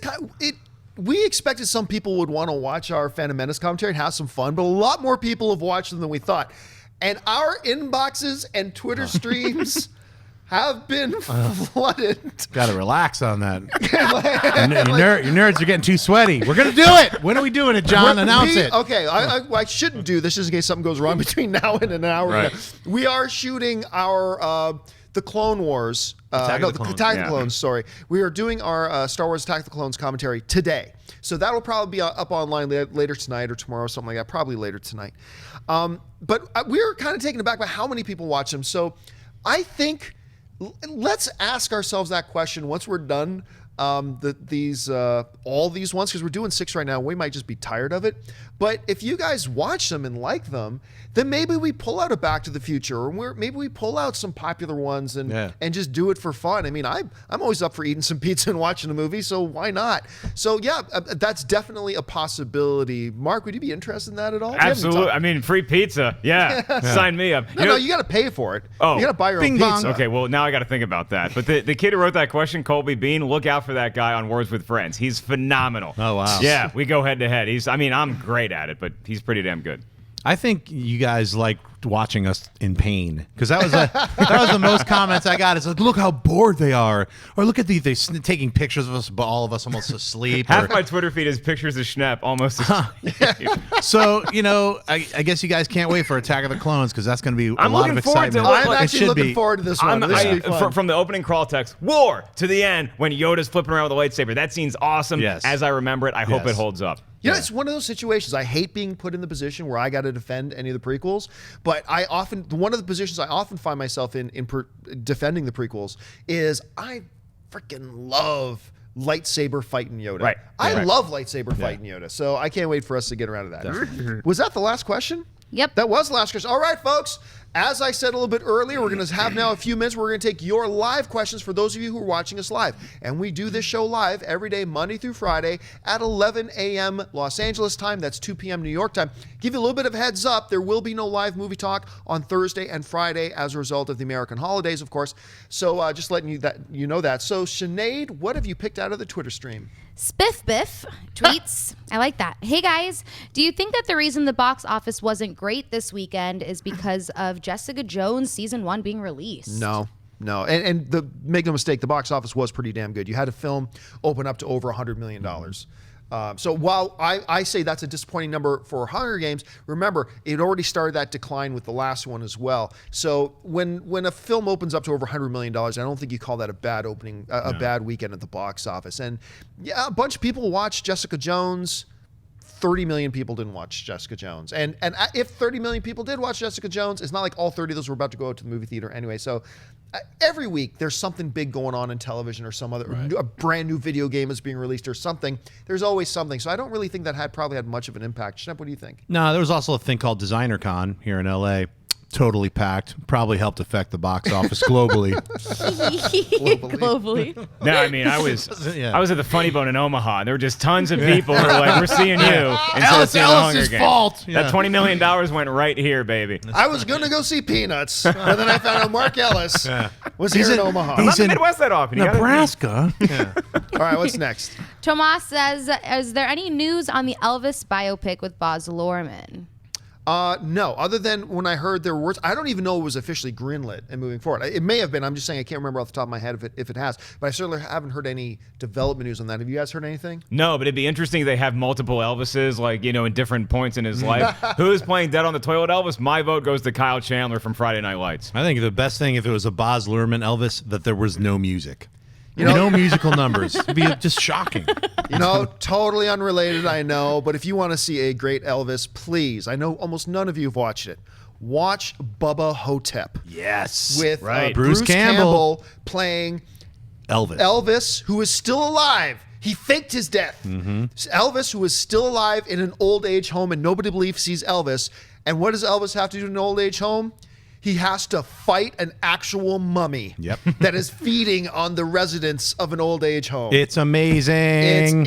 We expected some people would want to watch our Phantom Menace commentary and have some fun, but a lot more people have watched them than we thought. And our inboxes and Twitter streams have been flooded. Got to relax on that. Your nerds are getting too sweaty. We're going to do it. When are we doing it, John? Announce it. Okay, I shouldn't do this just in case something goes wrong between now and an hour. Right. We are shooting our... the Clone Wars, Attack of the Clones, sorry. We are doing our Star Wars Attack of the Clones commentary today. So that'll probably be up online later tonight or tomorrow, something like that, probably later tonight. But we're kind of taken aback by how many people watch them. So I think let's ask ourselves that question once we're done all these ones, because we're doing 6 right now. We might just be tired of it. But if you guys watch them and like them, then maybe we pull out a Back to the Future, or maybe we pull out some popular ones and just do it for fun. I mean, I'm always up for eating some pizza and watching a movie, so why not? So yeah, that's definitely a possibility. Mark, would you be interested in that at all? Absolutely. I mean, free pizza. Yeah. Sign me up. No, you got to pay for it. Oh, you got to buy your own pizza. Okay, well, now I got to think about that. But the kid who wrote that question, Colby Bean, look out for that guy on Words with Friends. He's phenomenal. Oh, wow. Yeah, we go head to head. I'm great at it, but he's pretty damn good. I think you guys like watching us in pain, because that was the most comments I got. Is like, look how bored they are, or look at they taking pictures of us, but all of us almost asleep. Half my Twitter feed is pictures of Schnepp almost asleep. So I guess you guys can't wait for Attack of the Clones, because that's going to be a lot of excitement. I'm actually looking forward to this one. From the opening crawl text, war to the end when Yoda's flipping around with a lightsaber. That scene's awesome. Yes. As I remember it, I hope it holds up. It's one of those situations. I hate being put in the position where I got to defend any of the prequels, but one of the positions I often find myself in defending the prequels is I freaking love lightsaber fighting Yoda. Right. I love lightsaber fighting Yoda, so I can't wait for us to get around to that. Was that the last question? Yep. That was the last question. All right, folks. As I said a little bit earlier, we're going to have now a few minutes. We're going to take your live questions for those of you who are watching us live. And we do this show live every day, Monday through Friday at 11 a.m. Los Angeles time. That's 2 p.m. New York time. Give you a little bit of heads up. There will be no live movie talk on Thursday and Friday as a result of the American holidays, of course. So just letting you know that. So Sinead, what have you picked out of the Twitter stream? Spiff Biff tweets, I like that. Hey guys, do you think that the reason the box office wasn't great this weekend is because of Jessica Jones season 1 being released? No. And make no mistake, the box office was pretty damn good. You had a film open up to over $100 million. So while I say that's a disappointing number for Hunger Games, remember, it already started that decline with the last one as well. So when a film opens up to over $100 million, I don't think you call that a bad opening, a bad weekend at the box office. And yeah, a bunch of people watched Jessica Jones. 30 million people didn't watch Jessica Jones. And if 30 million people did watch Jessica Jones, it's not like all 30 of those were about to go out to the movie theater anyway. So every week there's something big going on in television or some other, a brand new video game is being released or something. There's always something. So I don't really think that probably had much of an impact. Schnepp, what do you think? No, there was also a thing called Designer Con here in LA. Totally packed. Probably helped affect the box office globally. Globally. No, I mean, I was at the Funny Bone in Omaha. And there were just tons of people who were like, "We're seeing you." Instead of seeing the Hunger Games. Fault. That $20 million went right here, baby. I was going to go see Peanuts, but then I found out Mark Ellis was here in Omaha. I'm not in the Midwest that often. Nebraska. All right, what's next? Tomas says, is there any news on the Elvis biopic with Baz Luhrmann? No, other than when I heard there were words, I don't even know it was officially greenlit and moving forward. It may have been. I'm just saying I can't remember off the top of my head if it has. But I certainly haven't heard any development news on that. Have you guys heard anything? No, but it'd be interesting if they have multiple Elvises, like, you know, in different points in his life. Who's playing Dead on the Toilet Elvis? My vote goes to Kyle Chandler from Friday Night Lights. I think the best thing if it was a Baz Luhrmann Elvis, that there was no music. No musical numbers. It'd be just shocking. Totally unrelated, I know. But if you want to see a great Elvis, please, I know almost none of you have watched it. Watch Bubba Hotep. Yes. With Bruce Campbell playing Elvis, who is still alive. He faked his death. Elvis, who is still alive in an old age home, and nobody believes he's Elvis. And what does Elvis have to do in an old age home? He has to fight an actual mummy that is feeding on the residents of an old age home. It's amazing.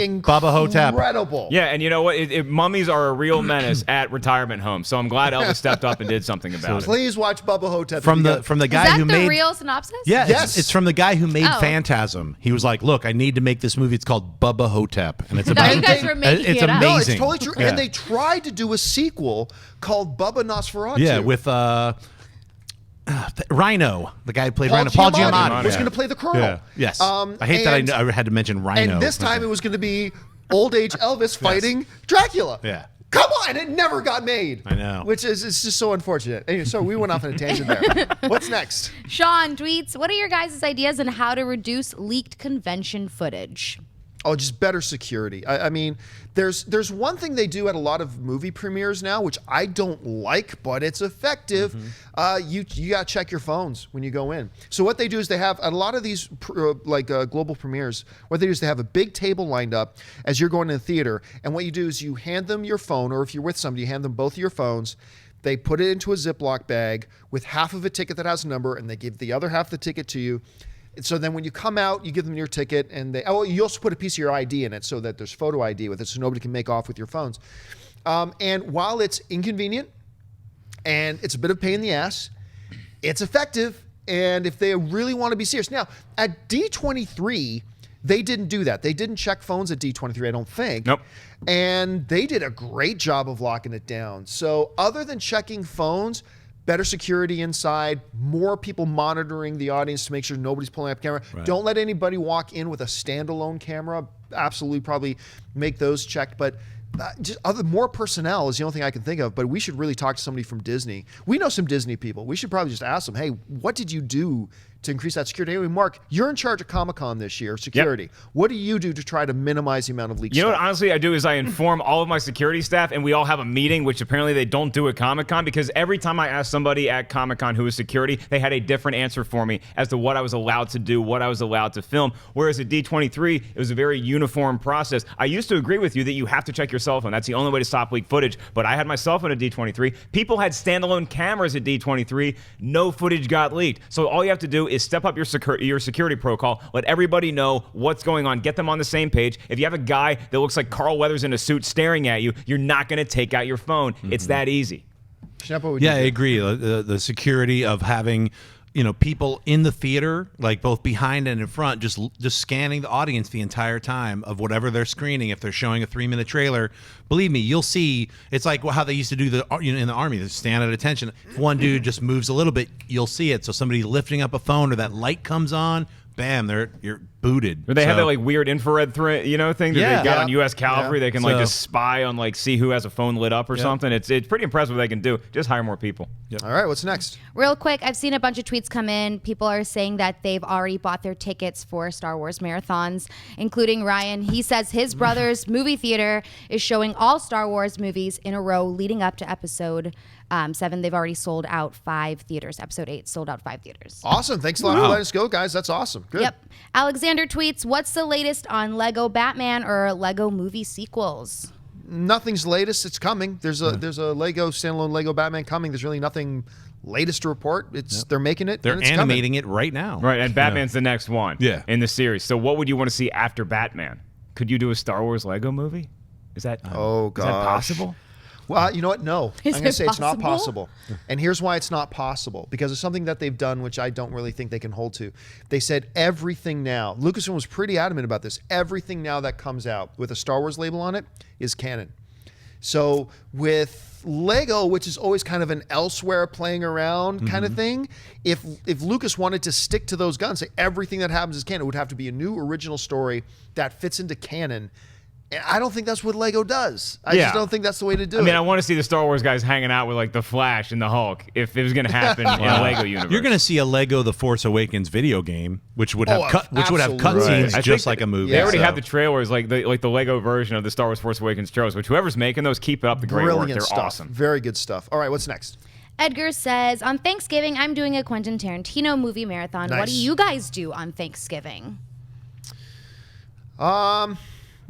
It's Bubba Hotep. Incredible. Yeah, and you know what? Mummies are a real menace at retirement homes. So I'm glad Elvis stepped up and did something about it. Please watch Bubba Hotep. From the guy who made... Is that the real synopsis? Yeah, yes. It's from the guy who made Phantasm. He was like, look, I need to make this movie. It's called Bubba Hotep. And it's about... you guys were making it's it up. amazing. No, it's totally true. Yeah. And they tried to do a sequel called Bubba Nosferatu. Yeah, with... Rhino, the guy who played Rhino, Paul Giamatti, was going to play the Colonel. Yeah. Yes, I hate that I had to mention Rhino. And this time it was going to be old age Elvis fighting Dracula. Yeah. Come on, it never got made. I know. Which is it's just so unfortunate. Anyway, so we went off on a tangent there. What's next? Sean tweets, what are your guys' ideas on how to reduce leaked convention footage? Oh, just better security. I mean, there's one thing they do at a lot of movie premieres now, which I don't like, but it's effective. You got to check your phones when you go in. So what they do is they have a lot of these global premieres. What they do is they have a big table lined up as you're going to the theater, and what you do is you hand them your phone, or if you're with somebody, you hand them both of your phones. They put it into a Ziploc bag with half of a ticket that has a number, and they give the other half of the ticket to you. So then when you come out, you give them your ticket, and you also put a piece of your ID in it so that there's photo ID with it so nobody can make off with your phones. And while it's inconvenient and it's a bit of a pain in the ass, it's effective. And if they really want to be serious. Now, at D23, they didn't do that. They didn't check phones at D23, I don't think. Nope. And they did a great job of locking it down. So other than checking phones, better security inside, more people monitoring the audience to make sure nobody's pulling up camera. Right. Don't let anybody walk in with a standalone camera. Absolutely probably make those checked. But more personnel is the only thing I can think of. But we should really talk to somebody from Disney. We know some Disney people. We should probably just ask them, hey, what did you do to increase that security. Anyway, Mark, you're in charge of Comic-Con this year, security. Yep. What do you do to try to minimize the amount of leaks? You know what, honestly, I do is I inform all of my security staff, and we all have a meeting, which apparently they don't do at Comic-Con, because every time I asked somebody at Comic-Con who was security, they had a different answer for me as to what I was allowed to do, what I was allowed to film. Whereas at D23, it was a very uniform process. I used to agree with you that you have to check your cell phone. That's the only way to stop leak footage. But I had my cell phone at D23. People had standalone cameras at D23. No footage got leaked. So all you have to do is step up your security protocol. Let everybody know what's going on. Get them on the same page. If you have a guy that looks like Carl Weathers in a suit staring at you, you're not going to take out your phone. It's that easy. Schnepp, what would you Yeah, do? I agree. The security of having, people in the theater, like both behind and in front, just scanning the audience the entire time of whatever they're screening. If they're showing a 3-minute trailer, believe me, you'll see. It's like how they used to do in the Army. They stand at attention. If one dude just moves a little bit, you'll see it. So somebody lifting up a phone or that light comes on, bam, you're booted. Or they have that like weird infrared thing that Yeah. they got Yeah. on U.S. Cavalry. Yeah. They can So- just spy on see who has a phone lit up or something. It's pretty impressive what they can do. Just hire more people. All right, what's next? Real quick, I've seen a bunch of tweets come in. People are saying that they've already bought their tickets for Star Wars marathons, including Ryan. He says his brother's movie theater is showing all Star Wars movies in a row leading up to Episode 7. They've already sold out 5 theaters. Episode 8 sold out 5 theaters. Awesome. Thanks a lot for letting us go, guys. That's awesome. Good. Yep. Alexander tweets, what's the latest on Lego Batman or Lego movie sequels? Nothing's latest. It's coming. There's a Lego standalone Lego Batman coming. There's really nothing latest to report. They're making it. They're and it's animating it right now. Right, and Batman's the next one in the series. So what would you want to see after Batman? Could you do a Star Wars Lego movie? Is that Coming. Oh gosh. Is that possible? Well, you know what? No. Is I'm going to it say it's not possible? possible. And here's why it's not possible. Because of something that they've done, which I don't really think they can hold to. They said everything now, Lucasfilm was pretty adamant about this, everything now that comes out with a Star Wars label on it is canon. So with Lego, which is always kind of an elsewhere playing around kind of thing, if Lucas wanted to stick to those guns, say everything that happens is canon, it would have to be a new original story that fits into canon. And I don't think that's what Lego does. I just don't think that's the way to do it. I mean, I want to see the Star Wars guys hanging out with the Flash and the Hulk if it was going to happen in a Lego universe. You're going to see a Lego The Force Awakens video game, which would have absolutely. cutscenes Right. just like a movie. They already so. have the trailers, like the Lego version of the Star Wars Force Awakens trailers, which whoever's making those, keep up the great Brilliant work. They're stuff. awesome. Very good stuff. All right, what's next? Edgar says, on Thanksgiving, I'm doing a Quentin Tarantino movie marathon. What Nice. do you guys do on Thanksgiving?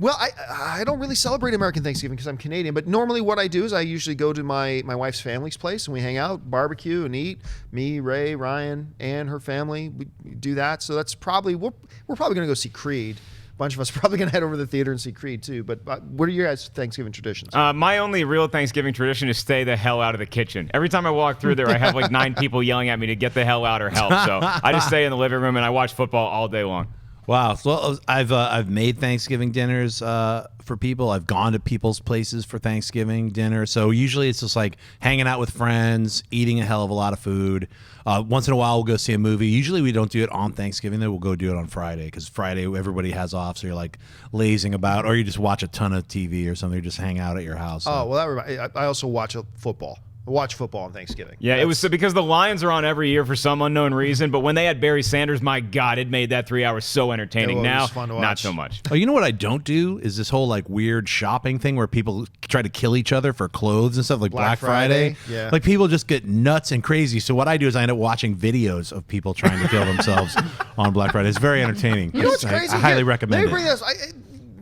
Well, I don't really celebrate American Thanksgiving because I'm Canadian, but normally what I do is I usually go to my wife's family's place and we hang out, barbecue and eat. Me, Ray, Ryan, and her family, we do that. So that's probably, we're probably going to go see Creed. A bunch of us are probably going to head over to the theater and see Creed too. But what are your guys' Thanksgiving traditions? My only real Thanksgiving tradition is stay the hell out of the kitchen. Every time I walk through there, I have 9 people yelling at me to get the hell out or help. So I just stay in the living room and I watch football all day long. Wow. So I've made Thanksgiving dinners for people. I've gone to people's places for Thanksgiving dinner. So usually it's just like hanging out with friends, eating a hell of a lot of food. Once in a while we'll go see a movie. Usually we don't do it on Thanksgiving. Then we'll go do it on Friday because Friday everybody has off. So you're lazing about, or you just watch a ton of TV or something. You just hang out at your house. Oh, well, that reminds, I also watch football. I watch football on Thanksgiving. Yeah, it was because the Lions are on every year for some unknown reason. But when they had Barry Sanders, my God, it made that 3 hours so entertaining. It was Now, fun to not watch. so much. Oh, you know what I don't do is this whole weird shopping thing where people try to kill each other for clothes and stuff, like Black Friday. Yeah. People just get nuts and crazy. So what I do is I end up watching videos of people trying to kill themselves on Black Friday. It's very entertaining. You know what's crazy? I highly Here, recommend let me bring it. this.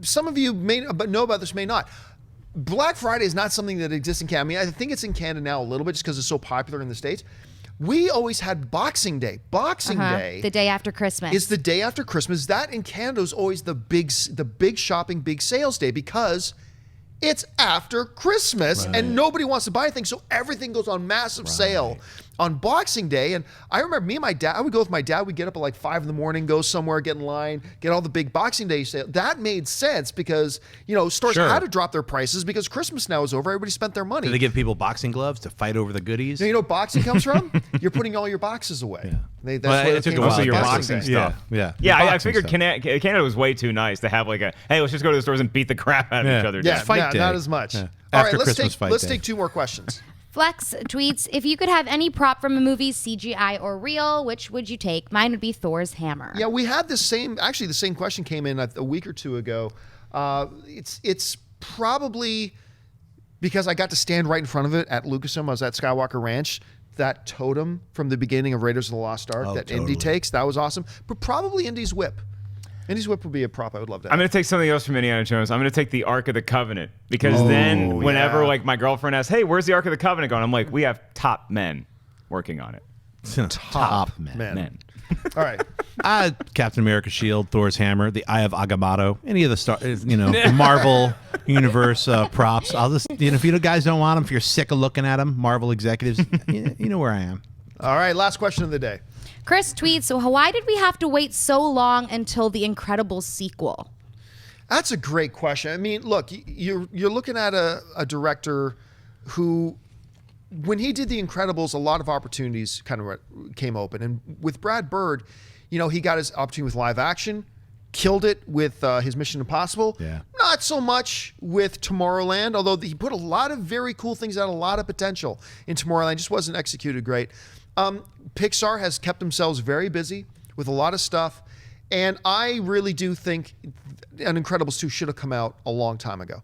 Some of you may know about this, may not. Black Friday is not something that exists in Canada. I mean, I think it's in Canada now a little bit just because it's so popular in the States. We always had Boxing Day. Boxing Day, The day after Christmas. is the day after Christmas. That in Canada is always the big shopping, big sales day because it's after Christmas and nobody wants to buy anything. So everything goes on massive sale on Boxing Day. And I remember me and my dad, I would go with my dad. We'd get up at 5 in the morning, go somewhere, get in line, get all the big Boxing Day sale. That made sense because, stores Sure. had to drop their prices because Christmas now is over. Everybody spent their money. Do they give people boxing gloves to fight over the goodies? You know what boxing comes from? You're putting all your boxes away. That's Well, where it it took came a from. while. your Boxing boxing Day. stuff. Yeah. Yeah, I Boxing figured stuff. Canada was way too nice to have hey, let's just go to the stores and beat the crap out of each other. Yeah, It's fight day. not as much. Yeah. All After right, Christmas fight let's day. take 2 more questions. Flex tweets, if you could have any prop from a movie, CGI or real, which would you take? Mine would be Thor's hammer. Yeah, we had the same question came in a week or two ago. It's probably because I got to stand right in front of it at Lucasfilm. I was at Skywalker Ranch. That totem from the beginning of Raiders of the Lost Ark that totally. Indy takes, that was awesome. But probably Indy's whip. Indy's whip would be a prop I would love to have. I'm going to take something else from Indiana Jones. I'm going to take the Ark of the Covenant because then whenever like my girlfriend asks, hey, where's the Ark of the Covenant going? I'm like, we have top men working on it. Top men. All right. Captain America's shield, Thor's hammer, the Eye of Agamotto, any of the Marvel universe props. I'll just, if you guys don't want them, if you're sick of looking at them, Marvel executives, you know where I am. All right. Last question of the day. Chris tweets, so why did we have to wait so long until the Incredibles sequel? That's a great question. I mean, look, you're looking at a director who, when he did The Incredibles, a lot of opportunities kind of came open. And with Brad Bird, he got his opportunity with live action, killed it with his Mission Impossible. Yeah. Not so much with Tomorrowland, although he put a lot of very cool things out, a lot of potential in Tomorrowland. Just wasn't executed great. Pixar has kept themselves very busy with a lot of stuff. And I really do think an Incredibles 2 should have come out a long time ago.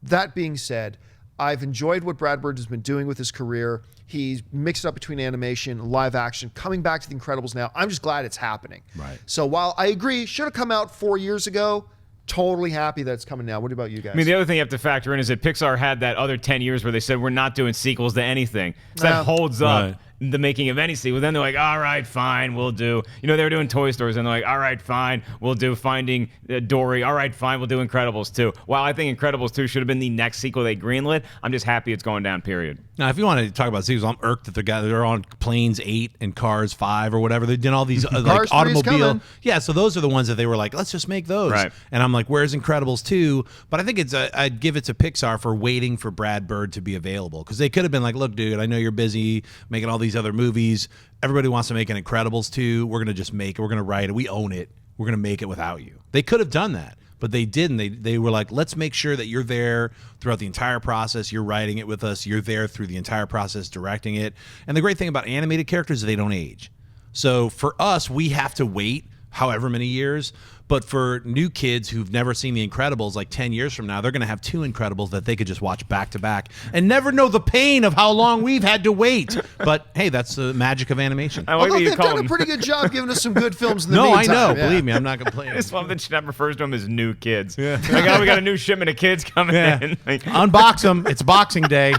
That being said, I've enjoyed what Brad Bird has been doing with his career. He's mixed up between animation, live action, coming back to The Incredibles now. I'm just glad it's happening. Right. So while I agree, should have come out 4 years ago, totally happy that it's coming now. What about you guys? I mean, the other thing you have to factor in is that Pixar had that other 10 years where they said we're not doing sequels to anything. So that holds up the making of any sequel. Then they're like, all right, fine, we'll do. They were doing Toy Stories, and they're like, all right, fine, we'll do Finding Dory. All right, fine, we'll do Incredibles 2. While I think Incredibles 2 should have been the next sequel they greenlit, I'm just happy it's going down, period. Now, if you want to talk about sequels, I'm irked that they're on Planes 8 and Cars 5 or whatever. They did all these like automobile. Yeah, so those are the ones that they were like, let's just make those. Right. And I'm like, where's Incredibles 2? But I think I'd give it to Pixar for waiting for Brad Bird to be available. Because they could have been like, look, dude, I know you're busy making all these other movies. Everybody wants to make an Incredibles 2. We're going to just make it. We're going to write it. We own it. We're going to make it without you. They could have done that. But they didn't. They were like, let's make sure that you're there throughout the entire process. You're writing it with us. You're there through the entire process, directing it. And the great thing about animated characters is they don't age. So for us, we have to wait however many years. But for new kids who've never seen The Incredibles, like 10 years from now, they're going to have 2 Incredibles that they could just watch back to back and never know the pain of how long we've had to wait. But hey, that's the magic of animation. Although they've done a pretty good job giving us some good films in the No, meantime. I know. Yeah. Believe me, I'm not complaining. I just love that Schnepp refers to them as new kids. Yeah. Like, oh, we got a new shipment of kids coming in. Like, unbox them. It's Boxing Day.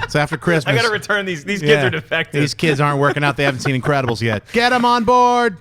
It's after Christmas. I got to return these. These kids are defective. These kids aren't working out. They haven't seen Incredibles yet. Get them on board.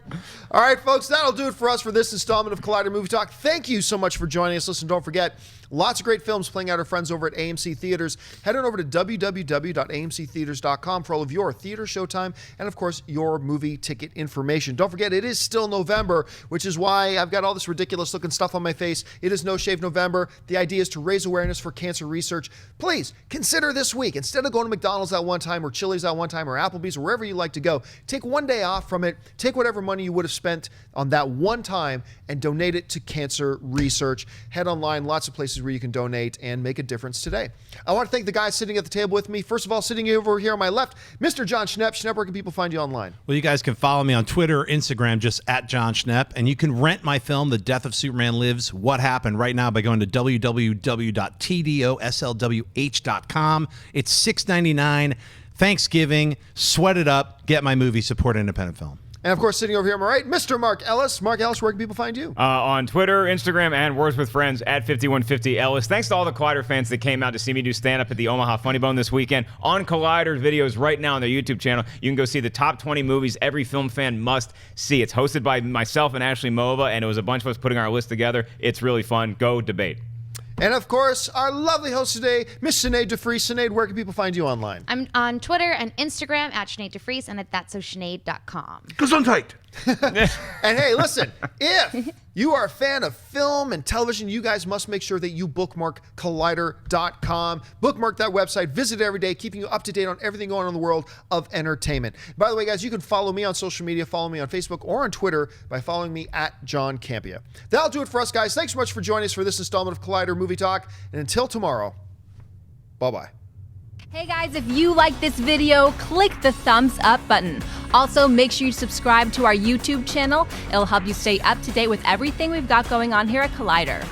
All right, folks, that'll do it for us for this installment of Collider Movie Talk. Thank you so much for joining us. Listen, don't forget, lots of great films playing out our friends over at AMC Theatres. Head on over to www.amctheaters.com for all of your theater showtime and, of course, your movie ticket information. Don't forget, it is still November, which is why I've got all this ridiculous-looking stuff on my face. It is No Shave November. The idea is to raise awareness for cancer research. Please, consider this week, instead of going to McDonald's at one time or Chili's at one time or Applebee's or wherever you like to go, take one day off from it. Take whatever money you would have spent on that one time and donate it to cancer research. Head online, lots of places where you can donate and make a difference today. I want to thank the guys sitting at the table with me. First of all, sitting over here on my left, Mr. Jon Schnepp. Schnepp, where can people find you online? Well, you guys can follow me on Twitter or Instagram, just at Jon Schnepp. And you can rent my film, The Death of Superman Lives, What Happened, right now by going to www.tdoslwh.com. It's $6.99. Thanksgiving. Sweat it up. Get my movie. Support independent film. And, of course, sitting over here on my right, Mr. Mark Ellis. Mark Ellis, where can people find you? On Twitter, Instagram, and Words with Friends at 5150 Ellis. Thanks to all the Collider fans that came out to see me do stand-up at the Omaha Funny Bone this weekend. On Collider videos right now on their YouTube channel, you can go see the top 20 movies every film fan must see. It's hosted by myself and Ashley Mova, and it was a bunch of us putting our list together. It's really fun. Go debate. And, of course, our lovely host today, Miss Sinead DeFries. Sinead, where can people find you online? I'm on Twitter and Instagram at Sinead DeFries and at that'ssoshinead.com. Gesundheit. And hey, listen, if you are a fan of film and television, you guys must make sure that you bookmark Collider.com. Bookmark that website. Visit it every day, keeping you up to date on everything going on in the world of entertainment. By the way, guys, you can follow me on social media. Follow me on Facebook or on Twitter by following me at Jon Campea. That'll do it for us, guys. Thanks so much for joining us for this installment of Collider Movie Talk. And until tomorrow, bye-bye. Hey guys, if you like this video, click the thumbs up button. Also, make sure you subscribe to our YouTube channel. It'll help you stay up to date with everything we've got going on here at Collider.